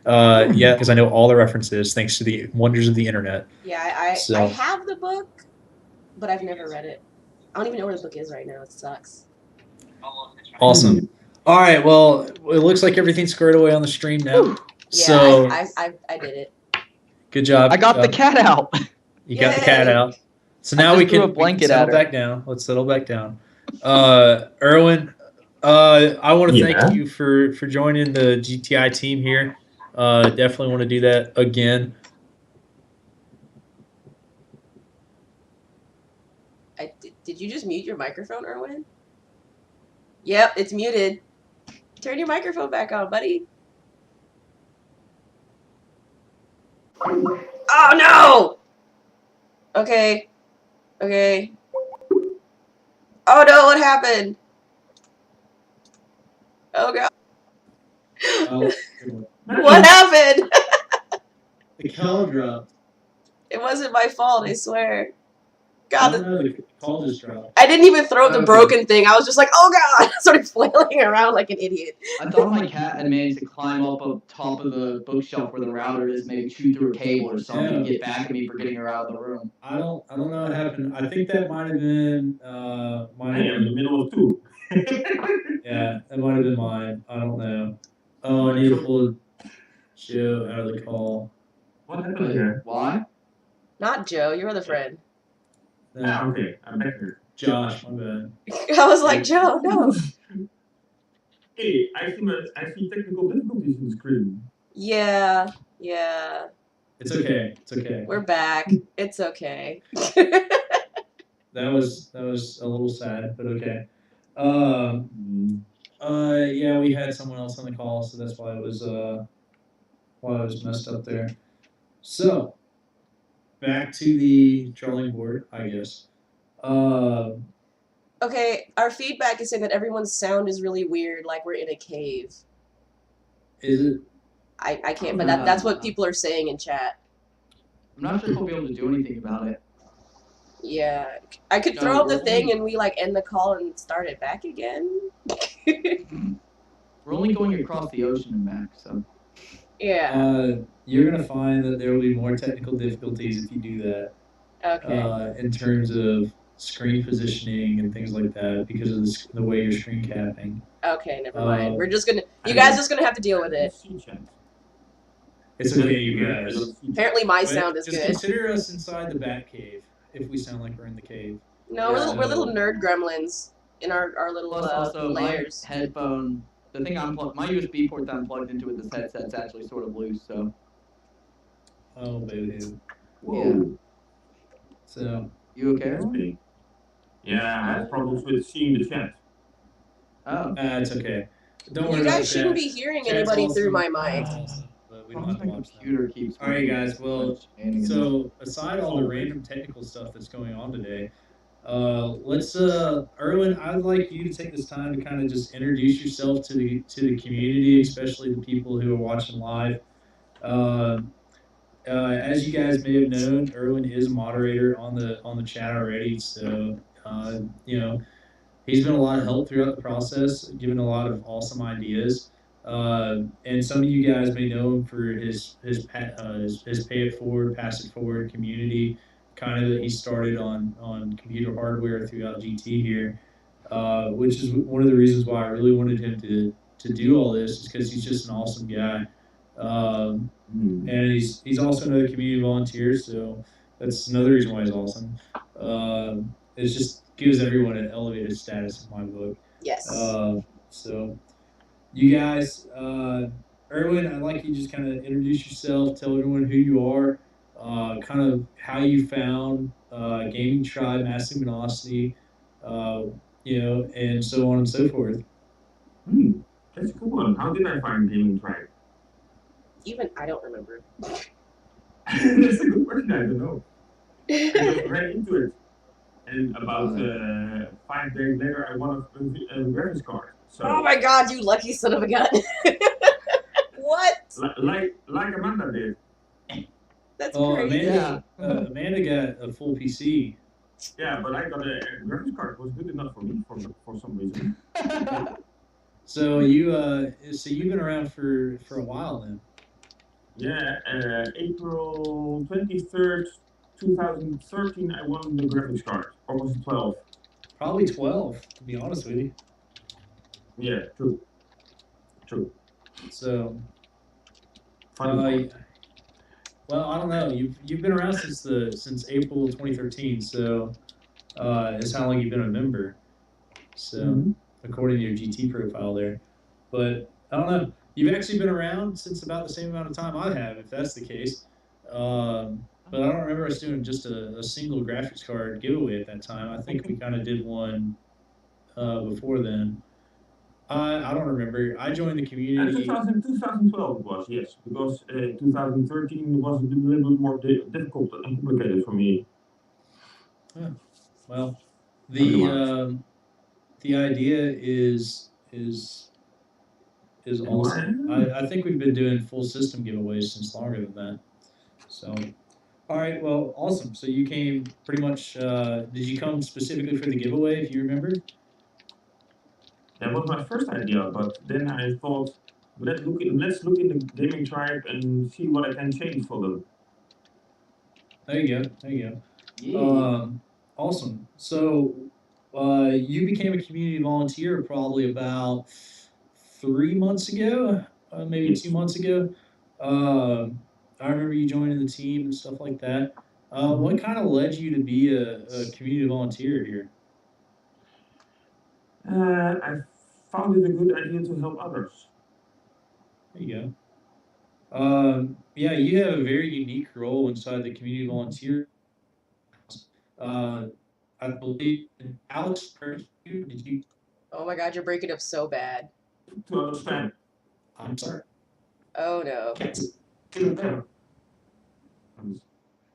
C: Yeah, because I know all the references thanks to the wonders of the internet.
B: Yeah, I
C: So-
B: have the book, but I've never read it. I don't even know where the book is right now. It sucks.
C: Awesome. All right, well, it looks like everything's squared away on the stream now.
B: Yeah,
C: So
B: I did it.
C: good job.
A: I got the cat out.
C: You got the cat
B: Yay.
C: out. So
A: I
C: now
A: just
C: we
A: threw
C: can
A: a blanket
C: settle
A: at her.
C: back down. Let's settle back down. Erwin, I want to
E: Yeah.
C: thank you for joining the GTI team here. Definitely want to do that again.
B: Did you just mute your microphone, Erwin? Yep, it's muted. Turn your microphone back on, buddy. Oh no! Okay. Okay. Oh no, what happened? Oh god.
C: Oh,
B: What happened?
C: the call dropped.
B: It wasn't my fault, I swear.
C: I
B: God,
C: don't know, the call just dropped.
B: I didn't even throw the
A: Okay.
B: broken thing. I was just like, oh god! I started flailing around like an idiot.
A: I thought my cat had managed to climb up top of the bookshelf where the router is, maybe chew through a cable or something, and get back at me for getting her out of the room.
C: I don't know what happened. I think that might have been
E: I am in the middle of two.
C: yeah, that might have been mine. I don't know. Oh, I need to pull Joe out of the call.
E: What happened here?
A: Why?
B: Not Joe, your other friend.
E: Ah, okay, I'm back here.
C: Josh, my bad.
B: I was like, Joe, no.
E: Hey, I see technical difficulties in the screen.
B: Yeah.
C: It's okay. It's okay.
B: We're back. It's okay.
C: That was a little sad, but okay. Yeah, we had someone else on the call, so that's why it was messed up there. So back to the drawing board, I guess.
B: Okay, our feedback is saying that everyone's sound is really weird, like we're in a cave.
C: Is it?
B: I can't, but that's what people are saying in chat.
A: I'm not sure if we'll be able to do anything about it.
B: Yeah, I could throw up the thing and we like end the call and start it back again.
A: We're only going across the ocean and back, so.
B: Yeah.
C: You're gonna find that there will be more technical difficulties if you do that.
B: Okay.
C: In terms of screen positioning and things like that, because of the way you're screen capping.
B: Okay, never mind. We're just gonna. You guys just gonna have to deal with it.
C: It's okay, you guys.
B: Apparently, my
C: But
B: sound is
C: just
B: good.
C: consider us inside the bat cave if we sound like we're in the cave.
B: No, we're little nerd gremlins in our little
A: Plus, also,
B: layers.
A: my headphone, the thing I'm my USB port that I'm plugged into with this headset's actually sort of loose, so.
C: Oh, baby.
E: Whoa.
C: So.
A: You okay?
E: That's big. Yeah, I have problems with seeing the chat.
A: Oh.
C: It's okay. Don't worry
B: You
C: about
B: guys shouldn't
C: that.
B: be hearing
C: Chat's
B: anybody through
C: awesome.
B: my mic.
C: Chat's awesome, but we don't
A: Sometimes
C: have to
A: my
C: watch that.
A: computer keeps.
C: All right, guys. Well,
A: shenanigans.
C: so aside all the random technical stuff that's going on today, let's Erwin, I'd like you to take this time to kind of just introduce yourself to the community, especially the people who are watching live. As you guys may have known, Erwin is a moderator on the chat already, so you know, he's been a lot of help throughout the process, giving a lot of awesome ideas. And some of you guys may know him for his pay it forward, pass it forward community, kind of that he started on computer hardware throughout GT here, which is one of the reasons why I really wanted him to do all this, is because he's just an awesome guy. And he's also another community volunteer, so that's another reason why he's awesome. It just gives everyone an elevated status in my book.
B: Yes.
C: So you guys, Erwin, I'd like you to just kind of introduce yourself, tell everyone who you are, kind of how you found Gaming Tribe, Mass Luminosity, you know, and so on and so forth.
E: That's a cool one. How did I find Gaming Tribe?
B: Even I don't remember.
E: That's a good question. I don't know. I got right into it, and about 5 days later, I won a graphics card. So,
B: Oh my god, you lucky son of a gun! What?
E: like Amanda did.
B: That's
C: Oh,
B: crazy.
C: Amanda got a full PC.
E: Yeah, but I got a graphics card. It was good enough for me for some reason.
C: So you've been around for a while then.
E: Yeah, April 23rd, 2013, I won the graphics card. Or was it 12?
C: Probably 12, to be honest with you.
E: Yeah, true.
C: So,
E: Funny.
C: well, I don't know. You've been around since April 2013. So, it's how long you've been a member. So, according to your GT profile there, but I don't know. You've actually been around since about the same amount of time I have, if that's the case. but I don't remember us doing just a single graphics card giveaway at that time. I think we kind of did one before then. I don't remember. I joined the
E: And
C: community.
E: 2012 it was, yes, because 2013 was a little bit more difficult and complicated for me.
C: Well, the idea is awesome. I think we've been doing full system giveaways since longer than that. So, all right, well, awesome. So you came pretty much. Did you come specifically for the giveaway, if you remember?
E: That was my first idea, but then I thought, let's look in the gaming tribe and see what I can change for them.
C: There you go. There you go.
A: Yeah.
C: Awesome. So, you became a community volunteer probably about 3 months ago, maybe 2 months ago. I remember you joining the team and stuff like that. What kind of led you to be a community volunteer here?
E: I found it a good idea to help others.
C: There you go. Yeah, you have a very unique role inside the community volunteer. I believe Alex approached you. Did you?
B: Oh my god, you're breaking up so bad.
E: To understand.
C: I'm sorry.
B: Oh no.
E: Sit down.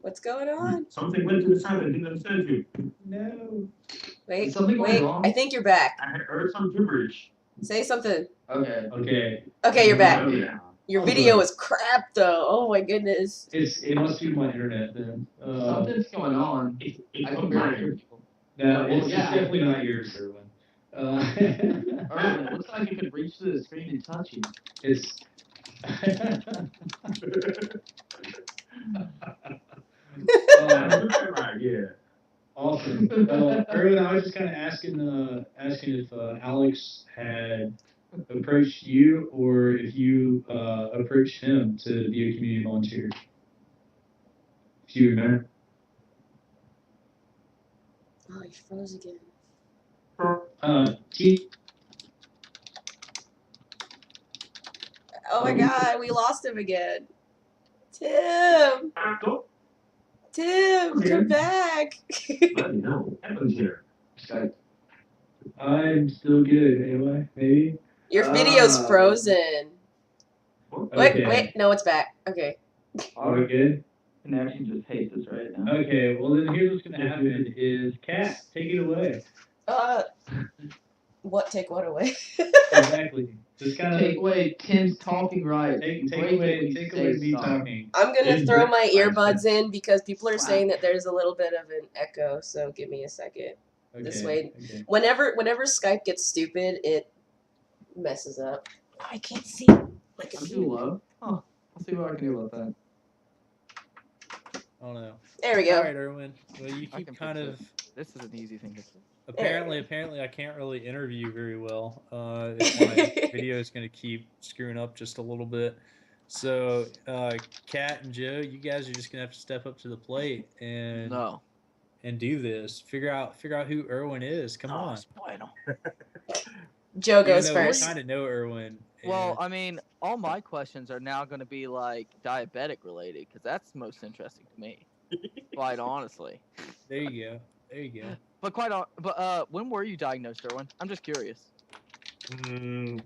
B: What's going on?
E: Something went to the side. I didn't understand you.
C: No.
B: Wait,
A: Is something going
B: wait.
A: wrong?
B: I think you're back.
E: I heard some gibberish.
B: Say something.
A: Okay.
C: Okay.
B: Okay, you're back.
E: Oh, yeah.
B: Your video is crap though. Oh my goodness.
C: It must be my internet then.
A: Something's going on.
E: It's
A: I can
E: not
A: barely hear
E: mine.
A: people.
C: No,
A: Well,
C: it's
A: yeah.
C: definitely not yours, Erwin.
A: Erwin, it looks like you could reach through the screen and touch you.
C: It's.
E: Yeah.
C: Awesome. Erwin, I was just kind of asking if Alex had approached you or if you approached him to be a community volunteer. If you remember.
B: Oh, he froze again.
C: T.
B: Oh my god, we lost him again. Tim! Tim, come back!
E: Let me know what happens here.
A: Skype.
C: I'm still good. Anyway, maybe.
B: Your video's frozen. Wait,
C: Okay.
B: wait, no, it's back. Okay.
C: Are we good?
A: Connection just hates us right now.
C: Okay. Well, then here's what's gonna happen: is Kat, take it away.
B: What? Take what away?
C: Exactly. Just kind of
A: Take away Tim's talking right.
C: take
A: Break it when
C: away
A: you say
C: me
A: something.
C: talking.
B: I'm gonna
E: It's
B: throw
E: back.
B: my earbuds in because people are
A: Wow.
B: saying that there's a little bit of an echo, so give me a second.
C: Okay.
B: This way.
C: Okay.
B: Whenever Skype gets stupid, it messes up. I can't see. Like
A: I'm too low. Huh. I'll see what I can do about that.
C: I don't know.
B: There we go.
C: All right, Erwin. Well, you
D: I
C: keep
D: can
C: kind
D: fix
C: of.
D: This is an easy thing to do.
C: Apparently, I can't really interview very well. If my video is going to keep screwing up just a little bit. So, Kat and Joe, you guys are just going to have to step up to the plate and
D: No.
C: and do this. Figure out who Erwin is. Come on.
D: Spoil.
B: Joe
C: Even
B: goes
C: though
B: first.
C: We kind of know Erwin.
D: Well,
C: and-
D: I mean, all my questions are now going to be like diabetic related because that's most interesting to me. Quite honestly.
C: there you go. There you go.
D: But when were you diagnosed, Erwin? I'm just curious.
E: 7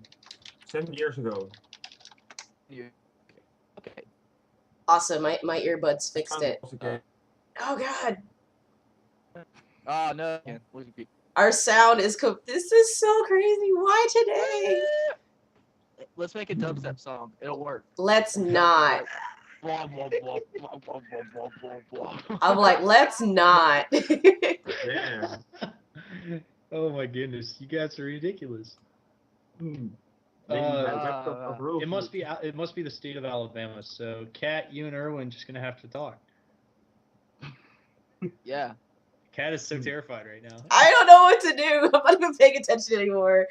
E: years ago.
D: Okay.
B: Awesome. My earbuds fixed it.
E: Okay.
B: Oh god.
D: Oh no.
B: Our sound is this is so crazy. Why today?
D: Let's make a dubstep song. It'll work.
B: Let's not. I'm like, let's not.
E: Yeah.
C: Oh my goodness, you guys are ridiculous.
E: Maybe
C: Uh,
E: my laptop of rules.
C: It must be the state of Alabama. So, Kat, you and Erwin just gonna have to talk.
D: Yeah.
C: Kat is so terrified right now.
B: I don't know what to do. I'm not even paying attention anymore.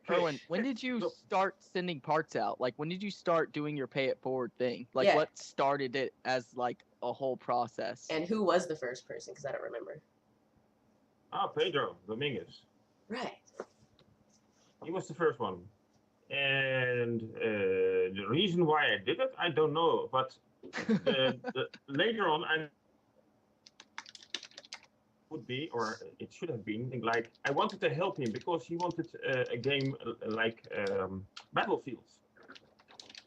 D: Erwin, when did you start sending parts out? Like, when did you start doing your pay it forward thing? Like,
B: Yeah.
D: what started it as like a whole process?
B: And who was the first person? Because I don't remember.
E: Pedro Dominguez.
B: Right.
E: He was the first one. And the reason why I did it, I don't know. But later on, I would be, or it should have been, like I wanted to help him because he wanted a game like Battlefield,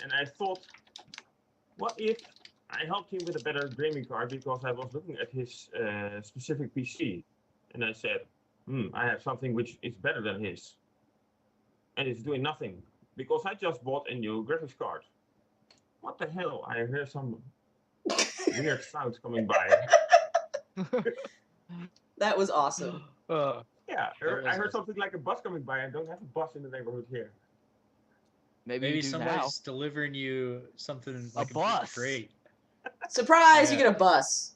E: and I thought, what if I helped him with a better gaming card because I was looking at his specific PC, and I said, I have something which is better than his, and it's doing nothing because I just bought a new graphics card. What the hell? I hear some weird sounds coming by.
B: That was awesome.
E: Yeah, I heard something like a bus coming by. I don't have a bus in the neighborhood here.
D: Maybe
C: Maybe
D: you do
C: somebody's delivering you something like
D: bus.
C: Great.
B: Surprise! You
C: Yeah.
B: get a bus.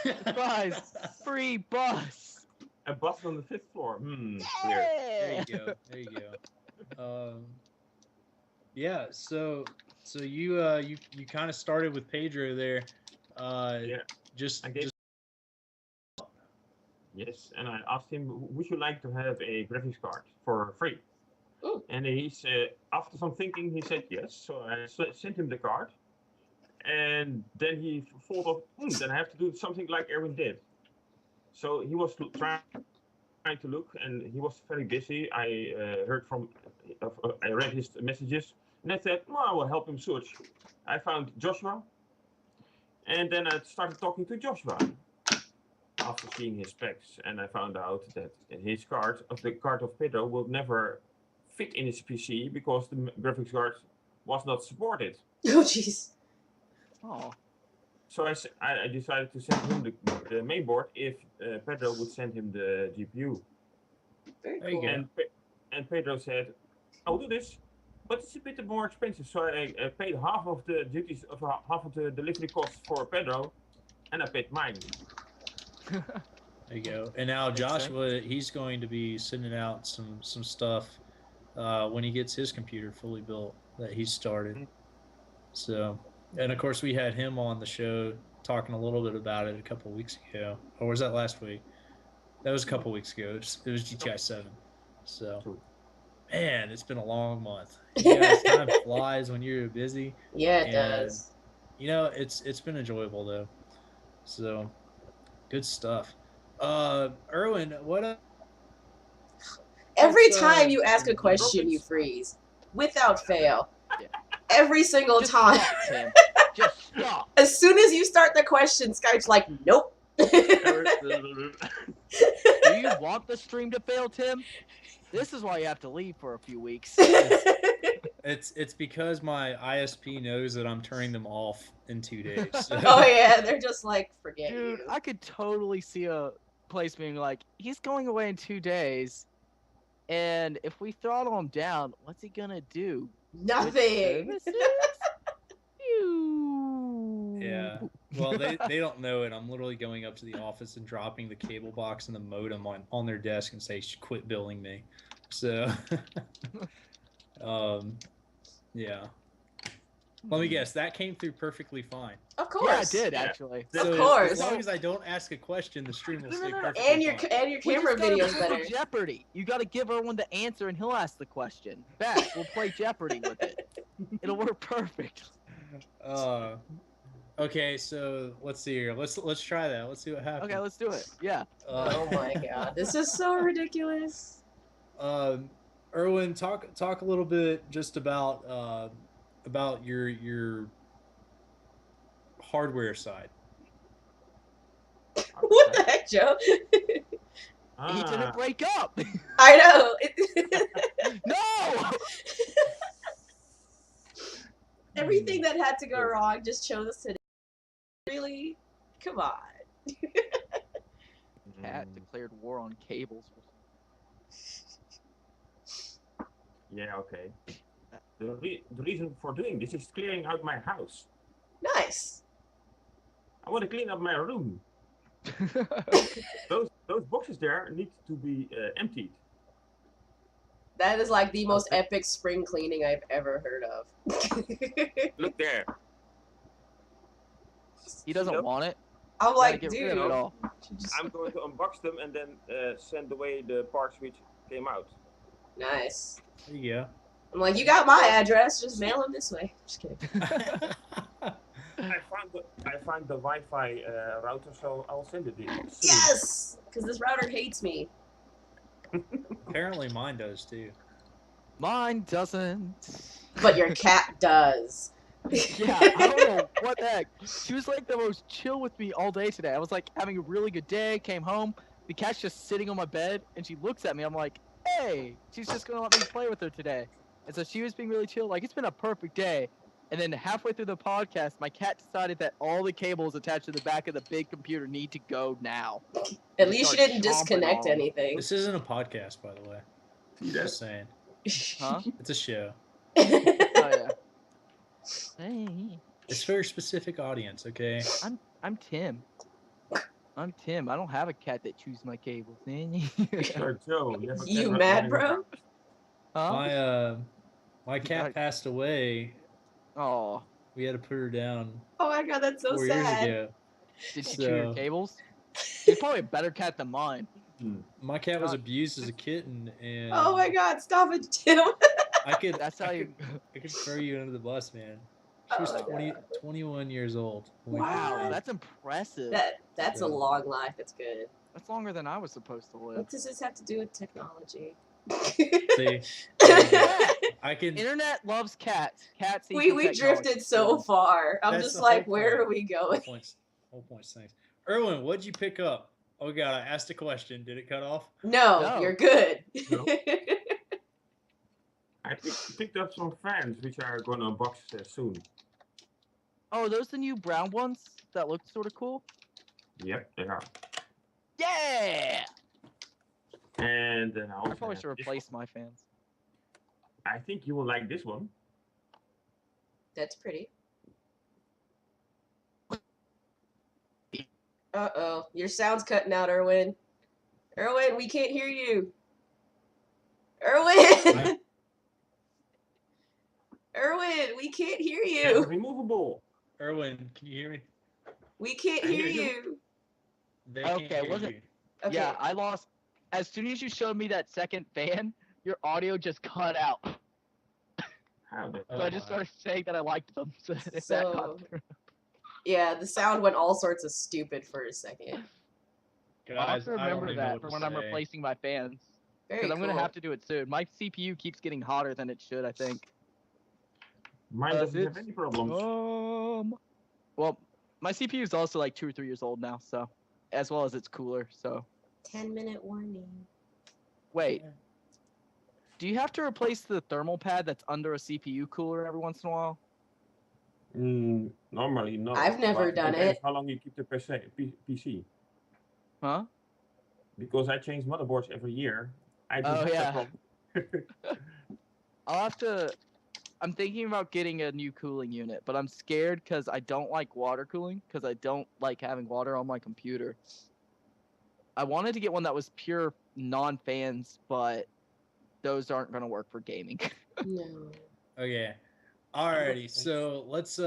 D: now. Surprise! Free bus.
E: A bus on the 5th floor. Weird.
C: There
D: Yeah.
C: you go. There you go. Yeah. So you kind of started with Pedro there.
E: Yeah.
C: Just
E: I gave- Yes, and I asked him, would you like to have a graphics card for free?
B: Ooh.
E: And he said, after some thinking, he said yes. So I sent him the card. And then he thought of, then I have to do something like Erwin did. So he was trying to look, and he was very busy. I I read his messages, and I said, well, I will help him search. I found Joshua, and then I started talking to Joshua after seeing his specs, and I found out that his card, the card of Pedro, will never fit in his PC because the graphics card was not supported.
B: Oh, jeez.
D: Oh.
E: So I decided to send him the main board if Pedro would send him the GPU.
B: Very
C: There you
B: cool.
C: go.
E: And Pedro said, I'll do this, but it's a bit more expensive. So I paid half of the duties, of half of the delivery costs for Pedro, and I paid mine.
C: There you go. And now
D: Makes sense.
C: Joshua, he's going to be sending out some stuff when he gets his computer fully built that he started. So, and of course we had him on the show talking a little bit about it a couple of weeks ago. Or was that last week? That was a couple of weeks ago. It was GTI 7. So,
E: True.
C: man, it's been a long month. You guys, time flies when you're busy.
B: Yeah, it
C: And-
B: does.
C: You know, it's been enjoyable though. So, good stuff. Erwin, what?
B: Every
C: That's,
B: time you ask a question, you freeze. Without fail.
D: Yeah.
B: Every single
D: Just
B: time.
D: stop, Tim. Just stop.
B: As soon as you start the question, Skype's like, nope.
D: Do you want the stream to fail, Tim? This is why you have to leave for a few weeks.
C: It's because my ISP knows that I'm turning them off in 2 days. So.
B: Oh yeah, they're just like, forget
D: Dude,
B: you.
D: I could totally see a place being like, he's going away in 2 days, and if we throttle him down, what's he gonna do? Switch
B: Nothing.
D: services? Phew.
C: Yeah. Well, they don't know it. I'm literally going up to the office and dropping the cable box and the modem on their desk and say, quit billing me. So, yeah. Let me guess, that came through perfectly fine.
B: Of
D: Yeah, I
B: course.
D: did
E: Yeah.
D: actually.
B: Of
C: So
B: course.
C: as long as I don't ask a question, the stream will stay
D: No.
C: perfectly
B: And your
C: fine.
D: We
B: camera
D: just gotta
B: video's
D: play
B: better.
D: Jeopardy. You gotta give everyone the answer and he'll ask the question. Back, we'll play Jeopardy with it. It'll work perfect.
C: Okay, so let's see here. Let's try that. Let's see what happens.
D: Okay, let's do it. Yeah.
B: Oh my god, this is so ridiculous.
C: Erwin, talk a little bit just about your hardware side.
B: What the heck, Joe?
D: He
E: Ah,
D: didn't break up.
B: I know.
D: No.
B: Everything that had to go wrong just chose us today. Really? Come on.
D: Cat declared war on cables.
E: Yeah, okay. The reason for doing this is clearing out my house.
B: Nice.
E: I want to clean up my room. Those boxes there need to be emptied.
B: That is like the most epic spring cleaning I've ever heard of.
E: Look there.
D: He doesn't want it.
B: I'm
D: Gotta
B: like,
D: get
B: dude.
D: rid of it all.
E: I'm going to unbox them and then send away the parts which came out.
B: Nice.
C: There you go.
B: I'm like, you got my address. Just mail them this way. Just kidding.
E: I find the Wi-Fi router, so I'll send it to you soon.
B: Yes! Because this router hates me.
C: Apparently mine does too.
D: Mine doesn't.
B: But your cat does.
D: Yeah, I don't know what the heck. She was like the most chill with me all day today. I was like having a really good day, came home, the cat's just sitting on my bed, and she looks at me. I'm like, hey, she's just gonna let me play with her today. And so she was being really chill. Like, it's been a perfect day. And then halfway through the podcast, my cat decided that all the cables attached to the back of the big computer need to go now.
B: At least you
D: Start
B: didn't
D: chomping
B: disconnect
D: on 'em.
B: anything.
C: This isn't a podcast, by the way.
E: See that?
C: Just saying.
D: Huh?
C: It's a show.
D: Oh, yeah. Hey,
C: It's for a specific audience, okay?
D: I'm Tim. I'm Tim. I don't have a cat that chews my cables.
E: Sir Joe, you have a
B: You
E: cat
B: mad,
E: running
B: bro?
E: around.
D: Huh?
C: My cat passed away.
D: Oh,
C: We had to put her down
B: Oh my god, that's so
C: 4
B: sad.
C: years ago.
D: did she chew your
C: So-
D: cables? She's probably a better cat than mine.
C: My cat was
D: God.
C: abused as a kitten, and
B: Oh my god, stop it, Tim.
C: I could
D: That's how you.
C: I could throw you under the bus, man. She was
B: Oh,
C: 21 years old. when we
B: Wow.
C: first
D: Wow,
C: met.
D: that's impressive.
B: That's a
C: So-
B: long life. That's good.
D: That's longer than I was supposed to live.
B: What does this have to do with technology?
C: See,
D: Yeah,
C: I can.
D: Internet loves cats. Cats.
B: we
D: equal technology.
B: drifted so far. I'm
C: That's
B: just
C: the
B: like,
C: whole
B: where
C: point.
B: are we going?
C: Whole points. Thanks, Erwin. What'd you pick up? Oh god, I asked a question. Did it cut off?
B: No,
D: No.
B: you're good.
E: No. I picked up some fans, which are going to unbox soon.
D: Oh, are those the new brown ones that look sort of cool?
E: Yep, they are.
D: Yeah.
E: And then I also
D: I probably
E: have
D: should
E: this
D: replace my fans.
E: one. I think you will like this one.
B: That's pretty. Uh-oh. Your sound's cutting out, Erwin. Erwin, we can't hear you. Erwin! Erwin, we can't hear
E: It's
B: you.
E: removable.
C: Erwin, can you hear me?
B: We can't
E: I
B: hear
E: hear you.
B: you.
C: They
D: Okay,
C: can't hear
D: wasn't-
C: you.
B: Okay.
D: Yeah, I lost. As soon as you showed me that second fan, your audio just cut out.
E: How the
D: So I just started saying that I liked them. So, if that
B: So-
D: got through.
B: Yeah, the sound went all sorts of stupid for a second.
D: I'll have
C: Guys,
D: to
C: I don't
D: remember
C: even know
D: that
C: what
D: for
C: to
D: when I'm
C: say.
D: replacing my fans.
B: Very
D: Because I'm
B: cool.
D: gonna have to do it soon. My CPU keeps getting hotter than it should, I think.
E: Mine doesn't have
D: it's-
E: any problems.
D: Well, my CPU is also like 2 or 3 years old now, so as well as it's cooler. So
B: 10-minute warning.
D: wait, do you have to replace the thermal pad that's under a CPU cooler every once in a while?
E: Normally, no.
B: I've never
E: but
B: done
E: depends
B: it.
E: How long you keep the PC?
D: Huh?
E: Because I change motherboards every year. I do
D: Oh,
E: have that
D: yeah.
E: problem.
D: I'll have to. I'm thinking about getting a new cooling unit, but I'm scared because I don't like water cooling because I don't like having water on my computer. I wanted to get one that was pure non-fans, but those aren't gonna work for gaming.
B: No.
C: Okay. Alrighty, so let's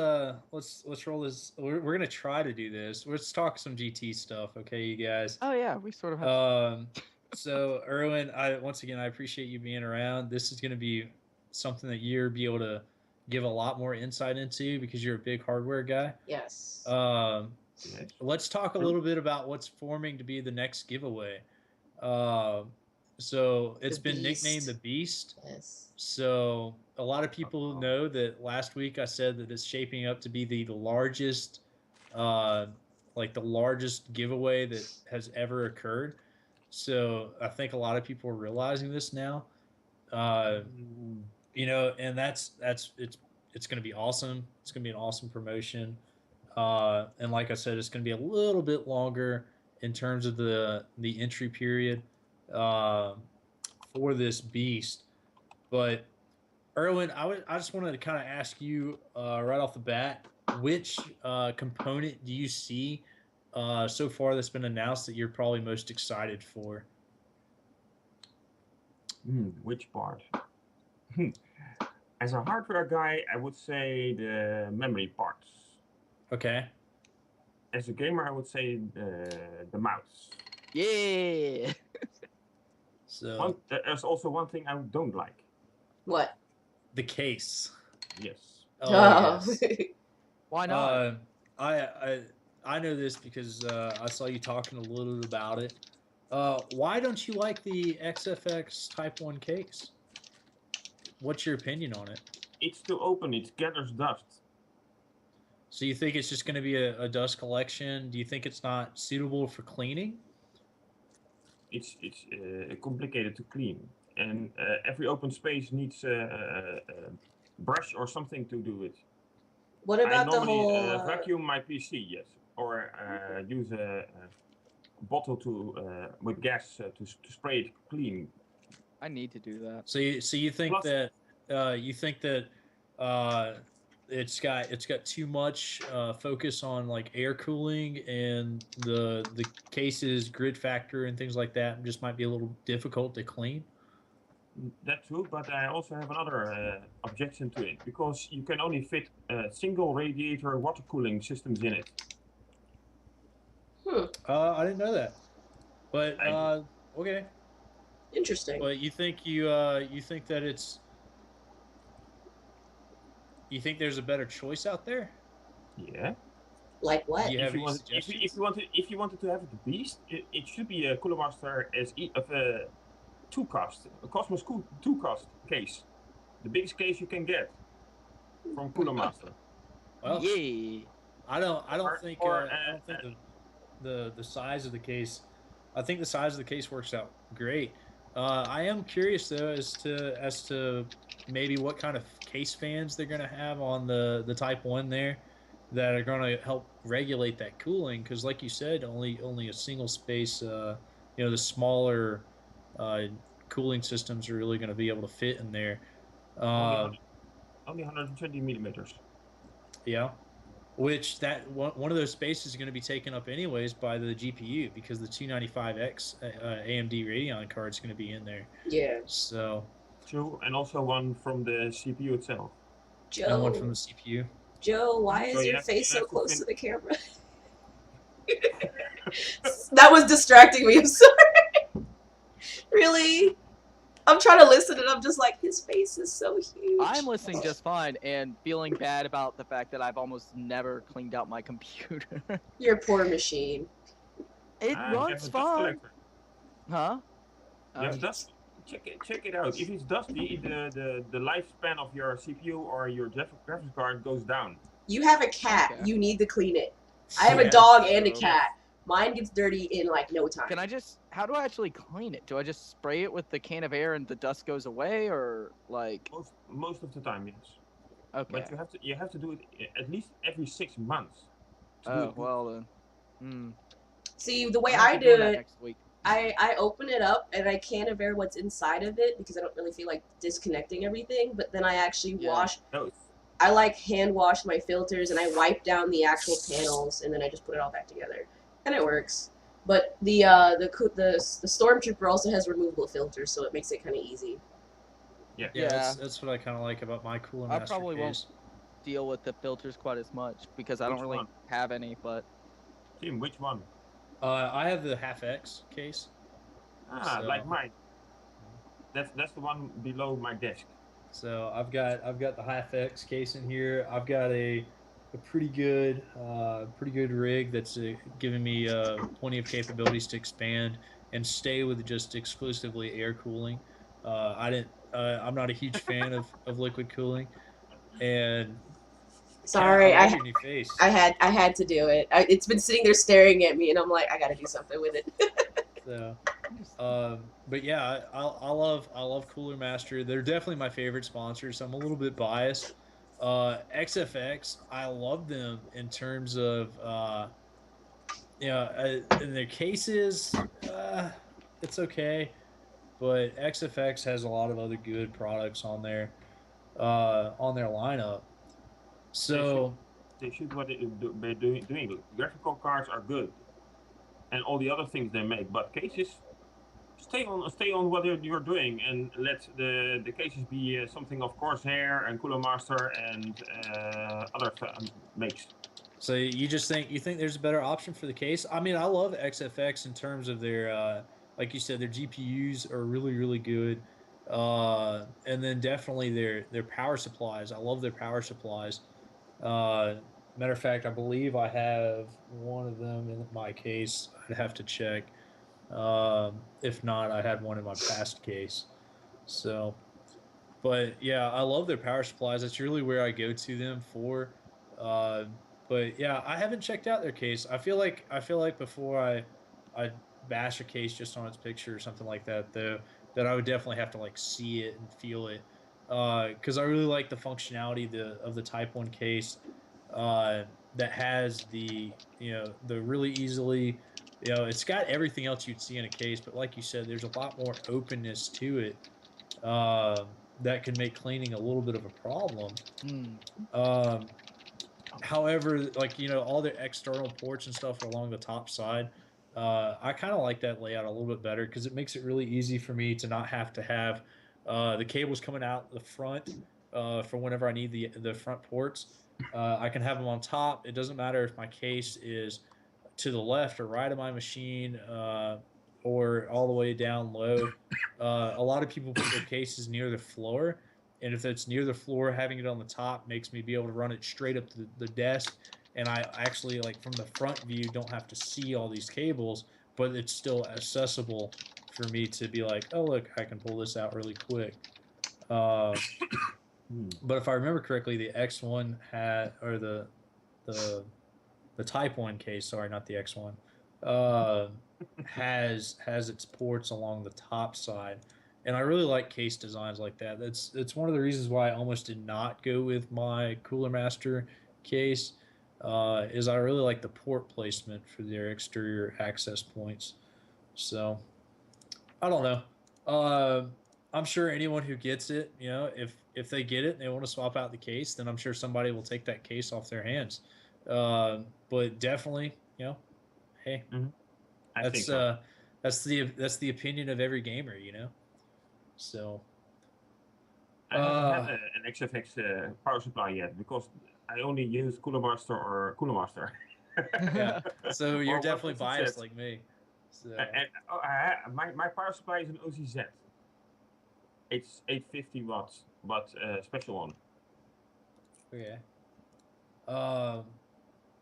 C: roll this. We're gonna try to do this. Let's talk some GT stuff, okay, you guys.
D: Oh yeah, we sort of have.
C: So Erwin, I appreciate you being around. This is gonna be something that you'll be able to give a lot more insight into because you're a big hardware guy.
B: Yes.
E: Yes.
C: Let's talk a little bit about what's forming to be the next giveaway. So it's
B: The
C: been nicknamed
B: Beast.
C: the Beast.
B: Yes.
C: So a lot of people know that last week I said that it's shaping up to be the largest, like the largest giveaway that has ever occurred. So I think a lot of people are realizing this now. You know, and it's going to be awesome. It's going to be an awesome promotion. And like I said, it's going to be a little bit longer in terms of the entry period for this beast. But Erwin, I just wanted to kind of ask you right off the bat, which component do you see so far that's been announced that you're probably most excited for?
E: Which part? As a hardware guy, I would say the memory parts.
C: Okay.
E: As a gamer, I would say the mouse.
D: Yeah.
C: So
E: There's also one thing I don't like.
B: What?
C: the case.
E: Yes.
C: Oh, yes.
D: Why not?
C: I know this because I saw you talking a little bit about it. Why don't you like the XFX Type 1 case? What's your opinion on it?
E: It's too open. It gathers dust.
C: So you think it's just going to be a dust collection? Do you think it's not suitable for cleaning?
E: It's complicated to clean, and every open space needs a brush or something to do it.
B: What
E: I
B: about the
E: normally
B: whole?
E: vacuum my PC, yes, or use a bottle with gas to spray it clean.
D: I need to do that.
C: So you think
E: Plus-
C: that it's got too much focus on like air cooling, and the case's grid factor and things like that just might be a little difficult to clean.
E: That's true, but I also have another objection to it because you can only fit single radiator water cooling systems in it.
C: I didn't know that, but okay.
B: Interesting.
C: But you think that you think there's a better choice out there?
E: Yeah.
B: Like what?
C: Do you have
E: If you,
C: any
E: want,
C: suggestions?
E: if you wanted to have it the beast, it should be a Cooler Master SE of a 2-cast, a Cosmos 2-cast case, the biggest case you can get from Cooler Master.
C: Well,
D: Yay!
C: I don't think
E: or,
C: the size of the case. I think the size of the case works out great. I am curious though as to maybe what kind of case fans they're gonna have on the Type 1 there that are gonna help regulate that cooling, because like you said, only a single space. The smaller cooling systems are really gonna be able to fit in there.
E: Only 120 millimeters.
C: Yeah. Which that one of those spaces is going to be taken up anyways by the GPU, because the 295X AMD Radeon card is going to be in there.
B: Yeah.
C: So
E: True, and also one from the CPU itself.
C: and one
B: Joe.
C: from the CPU.
B: Joe, why
E: So
B: is
E: you
B: your
E: have-
B: face
E: you
B: so
E: have to
B: close
E: fin-
B: to the camera? That was distracting me. I'm sorry. Really? I'm trying to listen, and I'm just like, his face is so huge.
D: I'm listening just fine and feeling bad about the fact that I've almost never cleaned out my computer.
B: Your poor machine.
D: It
E: You have
D: runs
E: a dust
D: fine.
E: collector.
D: Huh?
E: You have dust. Check it out. If it's dusty, the lifespan of your CPU or your graphics card goes down.
B: You have a cat.
D: Okay.
B: You need to clean it. I have a
C: Yes,
B: dog and a
D: true.
B: cat. Mine gets dirty in like no time.
D: How do I actually clean it? Do I just spray it with the can of air and the dust goes away, or like,
E: Most of the time, yes.
D: okay.
E: But you have to do it at least every 6 months. to do
D: Oh,
E: it good.
D: well then.
B: See, the way
D: I might
B: I
D: be doing
B: do
D: that
B: it,
D: next week.
B: I open it up and I can of air what's inside of it because I don't really feel like disconnecting everything. But then I actually
D: Yeah.
B: wash.
E: No,
B: I like hand wash my filters and I wipe down the actual panels and then I just put it all back together, and it works. But the Stormtrooper also has removable filters, so it makes it kind of easy.
C: Yeah,
D: Yeah.
C: that's what I kind of like about my Cooler
D: I
C: Master
D: probably
C: case.
D: won't deal with the filters quite as much because I don't
E: Which
D: really
E: one?
D: have any. But
E: Tim, which one?
C: I have the half X case.
E: Ah,
C: So-
E: like mine. That's the one below my desk.
C: So I've got the half X case in here. I've got a pretty good rig that's giving me plenty of capabilities to expand and stay with just exclusively air cooling. I'm not a huge fan of liquid cooling, and
B: Sorry,
C: I love your new face.
B: I had to do it. It's been sitting there staring at me, and I'm like, I gotta do something with it.
C: So, but yeah, I love Cooler Master. They're definitely my favorite sponsors. So I'm a little bit biased. XFX, I love them in terms of in their cases, it's okay, but XFX has a lot of other good products on their lineup. So
E: They should what they're doing. Graphical cards are good, and all the other things they make, but cases. Stay on what you're doing, and let the cases be something of Corsair and Cooler Master and other makes.
C: So you think there's a better option for the case? I mean, I love XFX in terms of their, like you said, their GPUs are really, really good, and then definitely their power supplies. I love their power supplies. Matter of fact, I believe I have one of them in my case. I'd have to check. If not, I had one in my past case. So, but yeah, I love their power supplies. That's really where I go to them for. Uh, but yeah, I haven't checked out their case. I feel like before I bash a case just on its picture or something like that, though, that I would definitely have to like see it and feel it. Because I really like the functionality of the Type One case. That has the really easily, it's got everything else you'd see in a case, but like you said, there's a lot more openness to it, that can make cleaning a little bit of a problem.
D: Hmm.
C: Um, However, like all the external ports and stuff are along the top side. I kind of like that layout a little bit better because it makes it really easy for me to not have to have the cables coming out the front for whenever I need the front ports. I can have them on top. It doesn't matter if my case is to the left or right of my machine, or all the way down low. A lot of people put their cases near the floor, and if it's near the floor, having it on the top makes me be able to run it straight up to the desk, and I actually, like, from the front view, don't have to see all these cables, but it's still accessible for me to be like, oh look, I can pull this out really quick. uh, but if I remember correctly, the X1 had, or the the Type One case, sorry, not the X1, uh, has its ports along the top side, and I really like case designs like that. That's one of the reasons why I almost did not go with my Cooler Master case. Is I really like the port placement for their exterior access points. So I don't know. I'm sure anyone who gets it, if they get it and they want to swap out the case, then I'm sure somebody will take that case off their hands. But definitely, hey,
E: I think
C: that's
E: so.
C: that's the opinion of every gamer, So,
E: I haven't had
C: uh,
E: an XFX power supply yet because I only use Cooler Master or Cooler Master.
C: yeah. So you're
E: Or what
C: definitely
E: was it
C: biased
E: said?
C: like me. So
E: And my power supply is an OCZ. It's 850 watts, but special one.
C: okay. Um,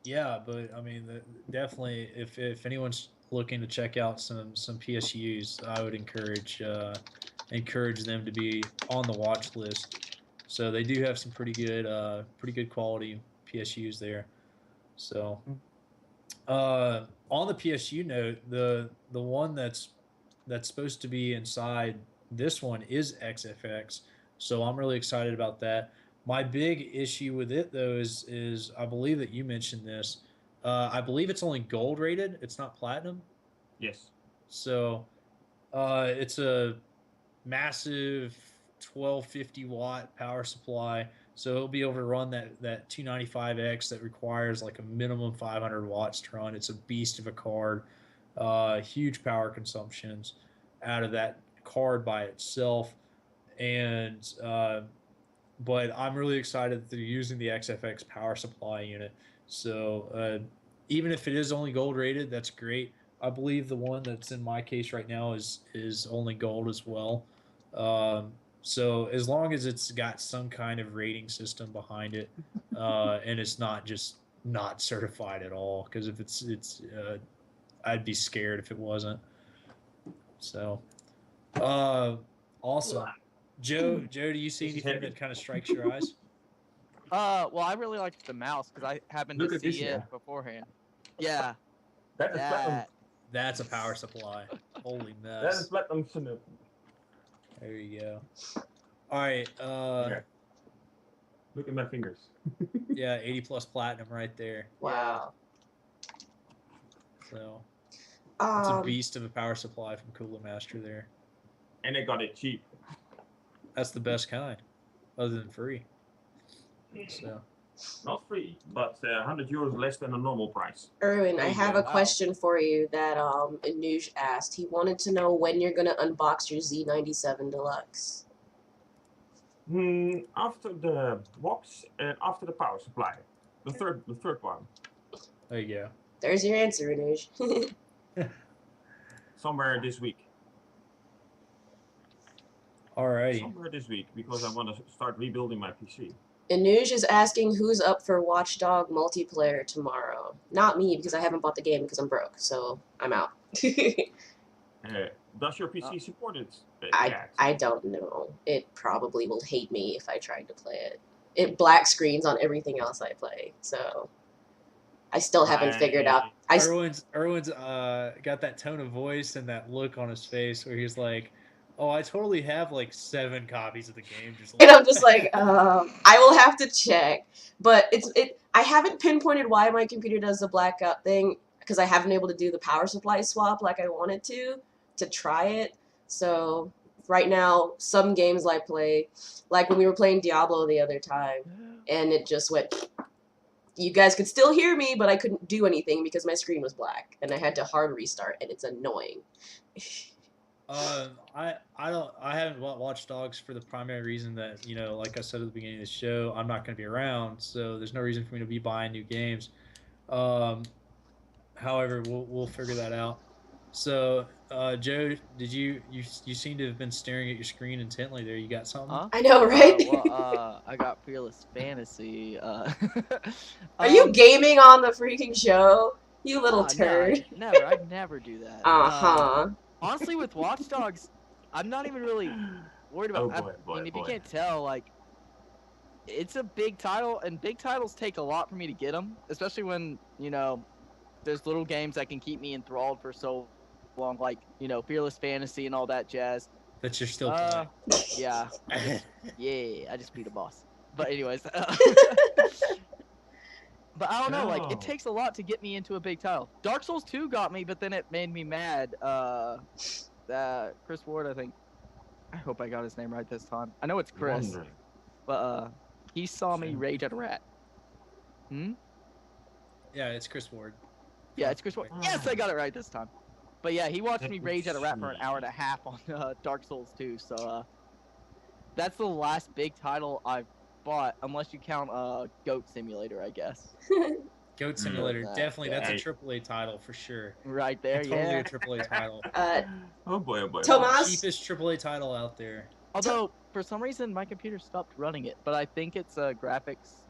C: yeah, but I mean, definitely, if anyone's looking to check out some PSUs, I would encourage them to be on the watch list. So they do have some pretty good quality PSUs there. So on the PSU note, the one that's supposed to be inside this one is XFX. So I'm really excited about that. My big issue with it though is I believe that you mentioned this. I believe it's only gold rated. It's not platinum.
E: Yes.
C: So it's a massive 1250 watt power supply. So it'll be able to run that 295X that requires like a minimum 500 watts to run. It's a beast of a card. Huge power consumptions out of that card by itself. And but I'm really excited that they're using the XFX power supply unit. So even if it is only gold rated, that's great. I believe the one that's in my case right now is only gold as well. So as long as it's got some kind of rating system behind it, and it's not just not certified at all, because if it's I'd be scared if it wasn't. So uh, awesome. Joe, do you see
E: This is
C: anything
E: heavy.
C: that kind of strikes your eyes?
D: Well, I really liked the mouse because I happened
E: Look
D: to
E: at this
D: see it
E: here.
D: beforehand. Yeah,
E: That is platinum.
D: that.
C: That's a power supply. Holy
E: That is
C: mess.
E: platinum Chinook.
C: There you go. All right.
E: Here. Look at my fingers.
C: Yeah, 80 plus platinum right there.
B: Wow.
C: So it's a
B: Um,
C: beast of a power supply from Cooler Master there.
E: And I got it cheap.
C: That's the best kind, other than free. So
E: Not free, but €100 less than a normal price.
B: Erwin, I
C: There you
B: have
C: go.
B: a question for you that Anuj asked. He wanted to know when you're gonna unbox your Z97 Deluxe.
E: After the box and after the power supply. The third one.
C: there you go.
B: There's your answer, Anuj.
E: Somewhere this week.
C: All righty.
E: Somewhere this week, because I want to start rebuilding my PC.
B: Anuj is asking who's up for Watchdog multiplayer tomorrow. Not me, because I haven't bought the game because I'm broke, so I'm out.
E: Does your PC support it?
B: I don't know. It probably will hate me if I tried to play it. It black screens on everything else I play, so I still haven't figured out.
C: Erwin's got that tone of voice and that look on his face where he's like, "Oh, I totally have like 7 copies of the game." Just
B: And I'm just like, I will have to check. But I haven't pinpointed why my computer does the blackout thing because I haven't been able to do the power supply swap like I wanted to try it. So right now, some games I play, like when we were playing Diablo the other time, and it just went. You guys could still hear me, but I couldn't do anything because my screen was black, and I had to hard restart, and it's annoying.
C: I haven't watched Dogs for the primary reason that, you know, like I said at the beginning of the show, I'm not going to be around, so there's no reason for me to be buying new games. However, we'll figure that out. So, Joe, did you seem to have been staring at your screen intently there? You got something?
D: Huh?
B: I know, right?
D: I got Fearless Fantasy.
B: Are you gaming on the freaking show? You little
D: no,
B: turd.
D: never. I'd never do that.
B: Uh-huh.
D: Honestly, with Watch Dogs, I'm not even really worried about. If you can't tell, like, it's a big title, and big titles take a lot for me to get them, especially when, you know, there's little games that can keep me enthralled for so long, like, you know, Fearless Fantasy and all that jazz.
C: That you're still playing.
D: Yeah. Yeah, I just beat a boss. But anyways, but I don't know, like, it takes a lot to get me into a big title. Dark Souls 2 got me, but then it made me mad. Chris Ward, I think. I hope I got his name right this time. I know it's Chris, but he saw me rage at a rat.
C: Yeah, it's Chris Ward.
D: Yeah, it's Chris Ward. Yes, I got it right this time. But yeah, he watched me rage at a rat for an hour and a half on Dark Souls 2, so that's the last big title I've bought, unless you count Goat Simulator, I guess.
C: Goat Simulator, definitely. That's a AAA title for sure.
D: Right there,
C: totally a AAA title.
E: Oh boy, oh boy.
B: Tomas?
C: Cheapest AAA title out there.
D: Although, for some reason, my computer stopped running it, but I think it's a graphics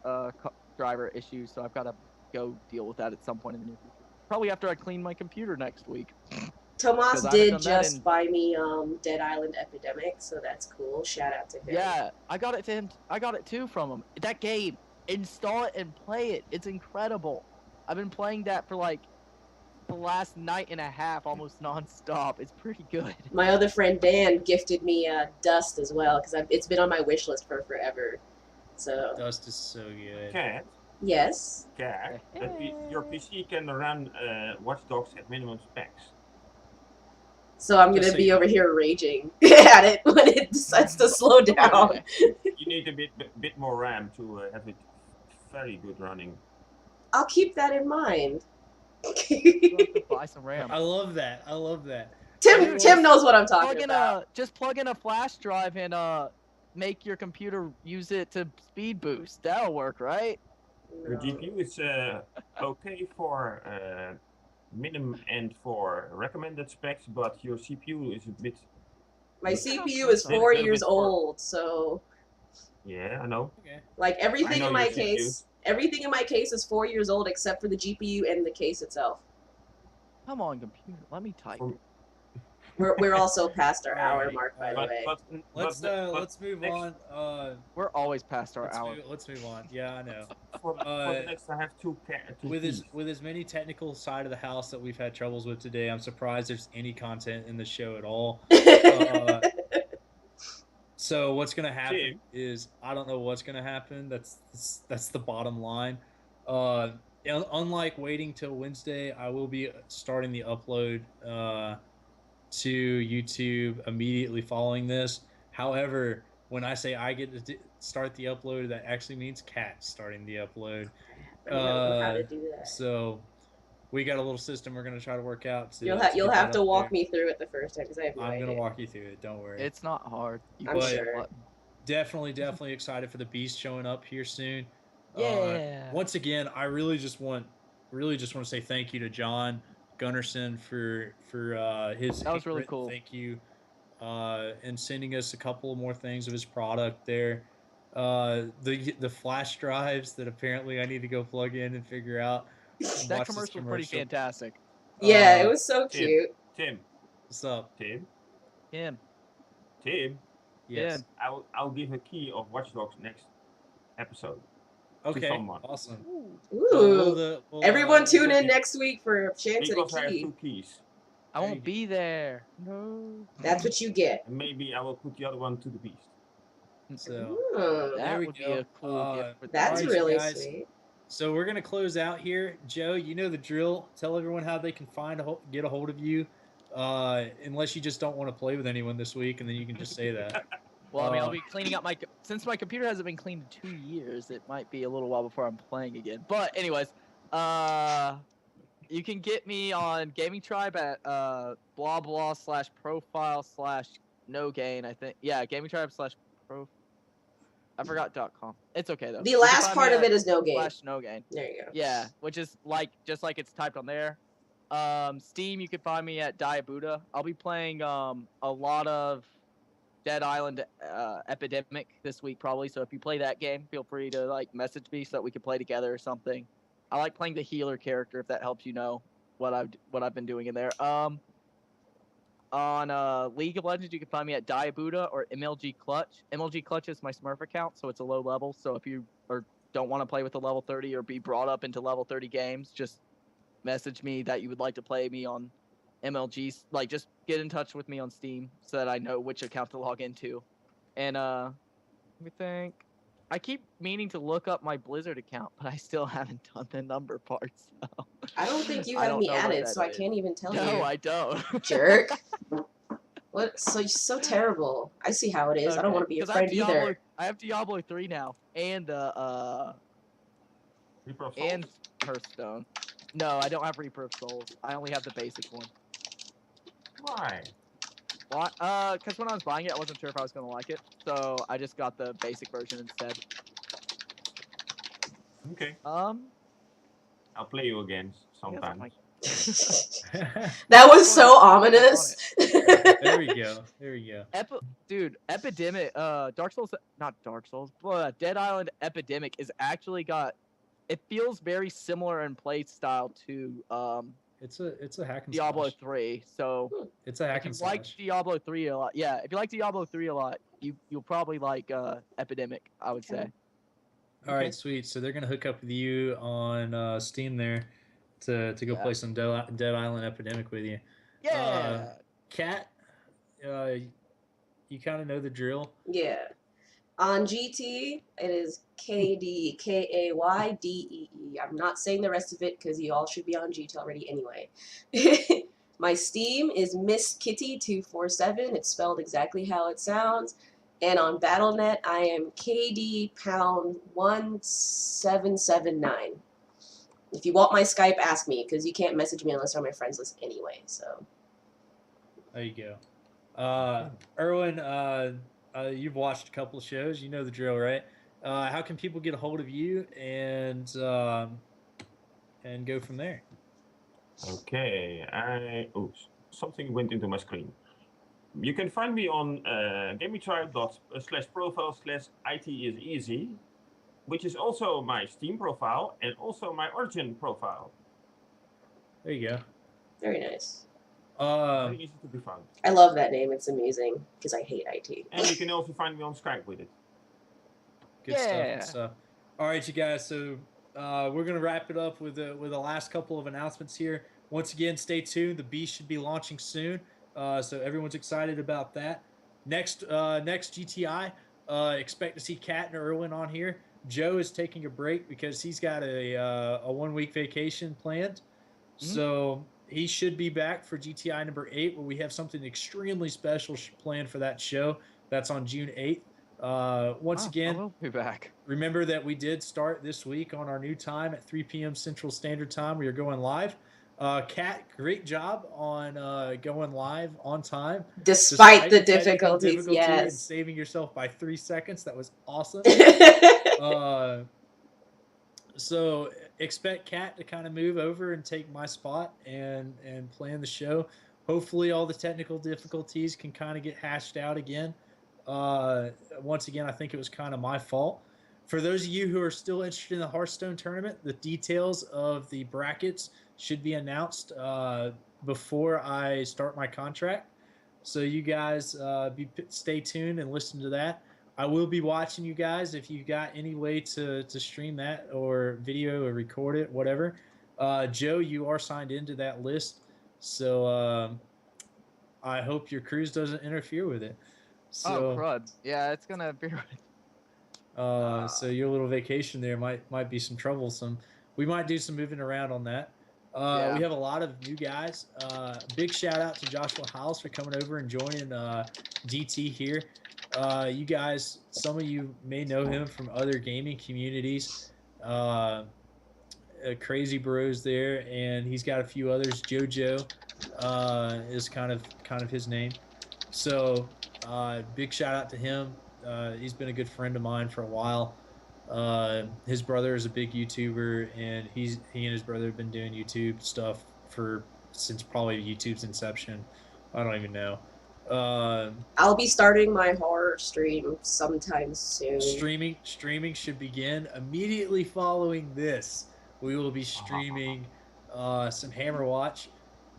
D: driver issue, so I've got to go deal with that at some point in the near future. Probably after I clean my computer next week.
B: Tomas did just buy me Dead Island Epidemic, so that's cool. Shout out to him.
D: Yeah, I got it to him. I got it too from him. That game, install it and play it. It's incredible. I've been playing that for like the last night and a half, almost nonstop. It's pretty good.
B: My other friend Dan gifted me Dust as well because it's been on my wish list for forever. So
C: Dust is so good.
E: Cat.
B: Yes.
E: Cat. Your PC can run Watch Dogs at minimum specs.
B: So I'm gonna be over here raging at it when it decides to slow down.
E: You need a bit more RAM to have it very good running.
B: I'll keep that in mind.
D: Buy some RAM.
C: I love that. I love that.
B: Tim knows what I'm talking about.
D: Just plug in a flash drive and make your computer use it to speed boost. That'll work, right?
B: No.
E: Your GPU is okay for minimum and for recommended specs, but your CPU is a bit.
B: My CPU is 4 years old, so.
E: Yeah, I know.
C: Okay.
B: Like everything in my
E: your
B: case, everything in my case is 4 years old except for the GPU and the case itself.
D: Come on, computer. Let me type.
B: We're also past our hour mark, by the way.
C: Let's move on.
D: We're always past our hour.
C: Let's move on. Yeah, I know.
E: For the next, I have two
C: with as many technical side of the house that we've had troubles with today, I'm surprised there's any content in the show at all. So what's gonna happen is I don't know what's gonna happen. That's the bottom line. Unlike waiting till Wednesday, I will be starting the upload to YouTube immediately following this. However, when I say I get to start the upload, that actually means Kat starting the upload.
B: I know how to do that.
C: So we got a little system we're gonna try to work out.
B: You'll have to walk me through it the first time because I have no idea.
C: I'm gonna walk you through it. Don't worry.
D: It's not hard.
B: I'm sure.
C: Definitely excited for the Beast showing up here soon.
D: Yeah.
C: Once again, I really just want to say thank you to John Gunnarsson for his.
D: That was really cool.
C: Thank you, and sending us a couple more things of his product there. The flash drives that apparently I need to go plug in and figure out. And
D: That
C: watch this
D: commercial was pretty
C: commercial.
D: fantastic.
B: Yeah, it
C: Uh,
B: was so
E: Tim.
B: cute.
E: Tim.
C: What's up?
E: Tim.
D: Him.
E: Tim.
C: Yes.
E: I'll give a key of Watch Dogs next episode to
C: Okay.
E: someone.
C: Awesome.
B: Ooh.
C: We'll,
B: Everyone
C: we'll
B: tune
C: get
B: in
C: you-
B: next week for a chance at a
E: Because I have
B: key.
E: 2 keys.
D: I
C: There you
D: won't
C: go.
D: be there. No.
B: That's what you get.
E: And maybe I will put the other one to the beast.
C: So
B: Hmm.
C: there
D: That
C: we
D: would be
C: go.
D: a cool gift for
B: That's
C: Alright,
B: really
C: guys.
B: sweet.
C: So we're gonna close out here. Joe, you know the drill. Tell everyone how they can get a hold of you. Unless you just don't want to play with anyone this week, and then you can just say that.
D: Well, I mean, I'll be cleaning up since my computer hasn't been cleaned in 2 years. It might be a little while before I'm playing again. But anyways, you can get me on Gaming Tribe at blah blah /profile/no gain. I think Gaming Tribe /pro. I forgot .com. It's okay though.
B: The
D: You can
B: last
D: find
B: part
D: me
B: of
D: at
B: it is no game.
D: /no gain.
B: There you go.
D: Yeah, which is just like it's typed on there. Steam, you can find me at Diabuda. I'll be playing a lot of Dead Island Epidemic this week probably. So if you play that game, feel free to like message me so that we can play together or something. I like playing the healer character if that helps you know what I've been doing in there. On League of Legends, you can find me at Diabuda or MLG Clutch. MLG Clutch is my Smurf account, so it's a low level. So if you don't want to play with a level 30 or be brought up into level 30 games, just message me that you would like to play me on MLG. Like, just get in touch with me on Steam so that I know which account to log into. And let me think. I keep meaning to look up my Blizzard account, but I still haven't done the number part. So
B: I don't think you
D: I
B: have
D: don't
B: me
D: know what
B: added,
D: that
B: so I
D: is.
B: can't even tell you.
D: No, I don't.
B: Jerk. What? So terrible. I see how it is. I don't want to be your
D: 'Cause I have
B: friend either.
D: I have Diablo 3 now, and
E: Reaper of Souls?
D: and Hearthstone. No, I don't have Reaper of Souls. I only have the basic one.
E: Why?
D: Why? Because when I was buying it, I wasn't sure if I was gonna like it, so I just got the basic version instead.
E: Okay.
D: Um,
E: I'll play you again
D: I guess
E: sometime.
D: like-
B: That was so
D: Well,
B: ominous.
C: There we go. There we go.
D: Dude, Epidemic, Dark Souls, not Dark Souls, but Dead Island Epidemic is actually it feels very similar in play style to
C: It's a hack and
D: Diablo
C: slash.
D: 3. So
C: It's a hack
D: if you
C: and
D: like
C: slash.
D: Diablo 3 a lot, if you like Diablo 3 a lot, you'll probably like Epidemic, I would say.
C: All right, sweet. So they're gonna hook up with you on Steam there to go
D: Yeah.
C: play some Dead Island Epidemic with you.
D: Yeah.
C: Kat, you kind of know the drill.
B: Yeah. On GT, it is KDKAYDEE. I'm not saying the rest of it because you all should be on GT already anyway. My Steam is Miss Kitty 247. It's spelled exactly how it sounds. And on Battle.net, I am KD Pound 1779. If you want my Skype, ask me because you can't message me unless you're on my friends list anyway. So
C: There you go. Erwin, you've watched a couple of shows. You know the drill, right? How can people get a hold of you and go from there?
E: Okay, something went into my screen. You can find me on gamingtribe.com/profile/IT-is-easy, which is also my Steam profile and also my Origin profile.
C: There you go.
B: very nice.
E: Very easy to be found.
B: I love that name. It's amazing because I hate IT.
E: And you can also find me on Skype with it.
C: Good stuff.
D: Yeah.
C: Good stuff. All right, you guys. So we're gonna wrap it up with the last couple of announcements here. Once again, stay tuned. The Beast should be launching soon, so everyone's excited about that. Next GTI, expect to see Kat and Erwin on here. Joe is taking a break because he's got a 1 week vacation planned, so he should be back for GTI number 8, where we have something extremely special planned for that show. That's on June 8th. Once
D: I
C: again,
D: will be back.
C: remember that we did start this week on our new time at 3 p.m. Central Standard Time. We are going live. Kat, great job on going live on time.
B: Despite the
C: technical
B: difficulties,
C: difficulty and
B: yes.
C: saving yourself by 3 seconds. That was awesome. So expect Kat to kind of move over and take my spot and plan the show. Hopefully all the technical difficulties can kind of get hashed out again. Once again, I think it was kind of my fault. For those of you who are still interested in the Hearthstone tournament, the details of the brackets should be announced before I start my contract. So you guys stay tuned and listen to that. I will be watching you guys. If you've got any way to stream that or video or record it, whatever. Joe, you are signed into that list. So I hope your cruise doesn't interfere with it. So,
D: Oh crud! Yeah, it's gonna be.
C: So your little vacation there might be some troublesome. We might do some moving around on that.
D: Yeah.
C: We have a lot of new guys. Big shout out to Joshua Hiles for coming over and joining GT here. You guys, some of you may know him from other gaming communities. Crazy Bros there, and he's got a few others. JoJo is kind of his name. So big shout out to him. He's been a good friend of mine for a while. His brother is a big YouTuber, and he and his brother have been doing YouTube stuff since probably YouTube's inception. I don't even know.
B: I'll be starting my horror stream sometime soon.
C: Streaming should begin immediately following this. We will be streaming some Hammer Watch.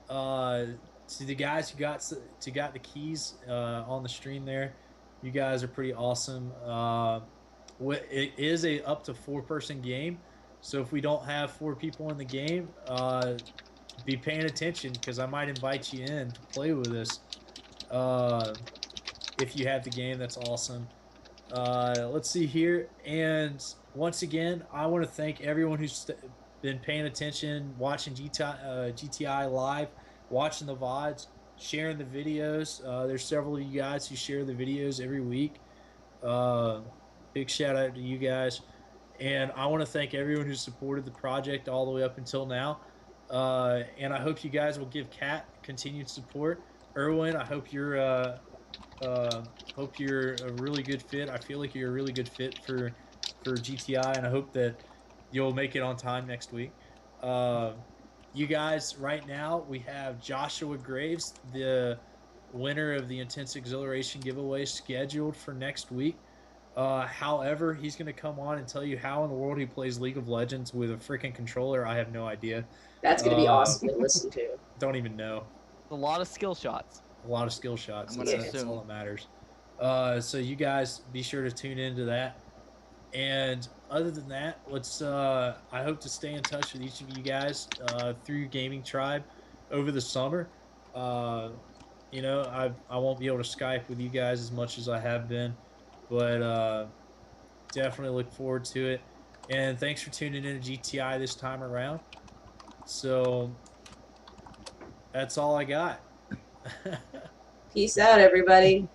C: To the guys who got the keys on the stream there, you guys are pretty awesome. It is a up to 4-person game, so if we don't have 4 people in the game, be paying attention because I might invite you in to play with us. If you have the game, that's awesome. Let's see here, and once again, I want to thank everyone who's been paying attention, watching GTI live, watching the VODs, sharing the videos. There's several of you guys who share the videos every week. Big shout out to you guys. And I want to thank everyone who supported the project all the way up until now. And I hope you guys will give Kat continued support. Erwin, I hope you're a really good fit. I feel like you're a really good fit for GTI, and I hope that you'll make it on time next week. You guys, right now, we have Joshua Graves, the winner of the Intense Exhilaration giveaway, scheduled for next week. However, he's going to come on and tell you how in the world he plays League of Legends with a freaking controller. I have no idea.
B: That's going to be awesome to listen to.
C: Don't even know.
D: A lot of skill shots.
C: A lot of skill shots.
D: I'm
C: That's
D: assume.
C: all that matters. So you guys be sure to tune into that. And other than that, I hope to stay in touch with each of you guys through Gaming Tribe over the summer. I won't be able to Skype with you guys as much as I have been, but definitely look forward to it. And thanks for tuning in to GTI this time around. So that's all I got.
B: Peace out, everybody.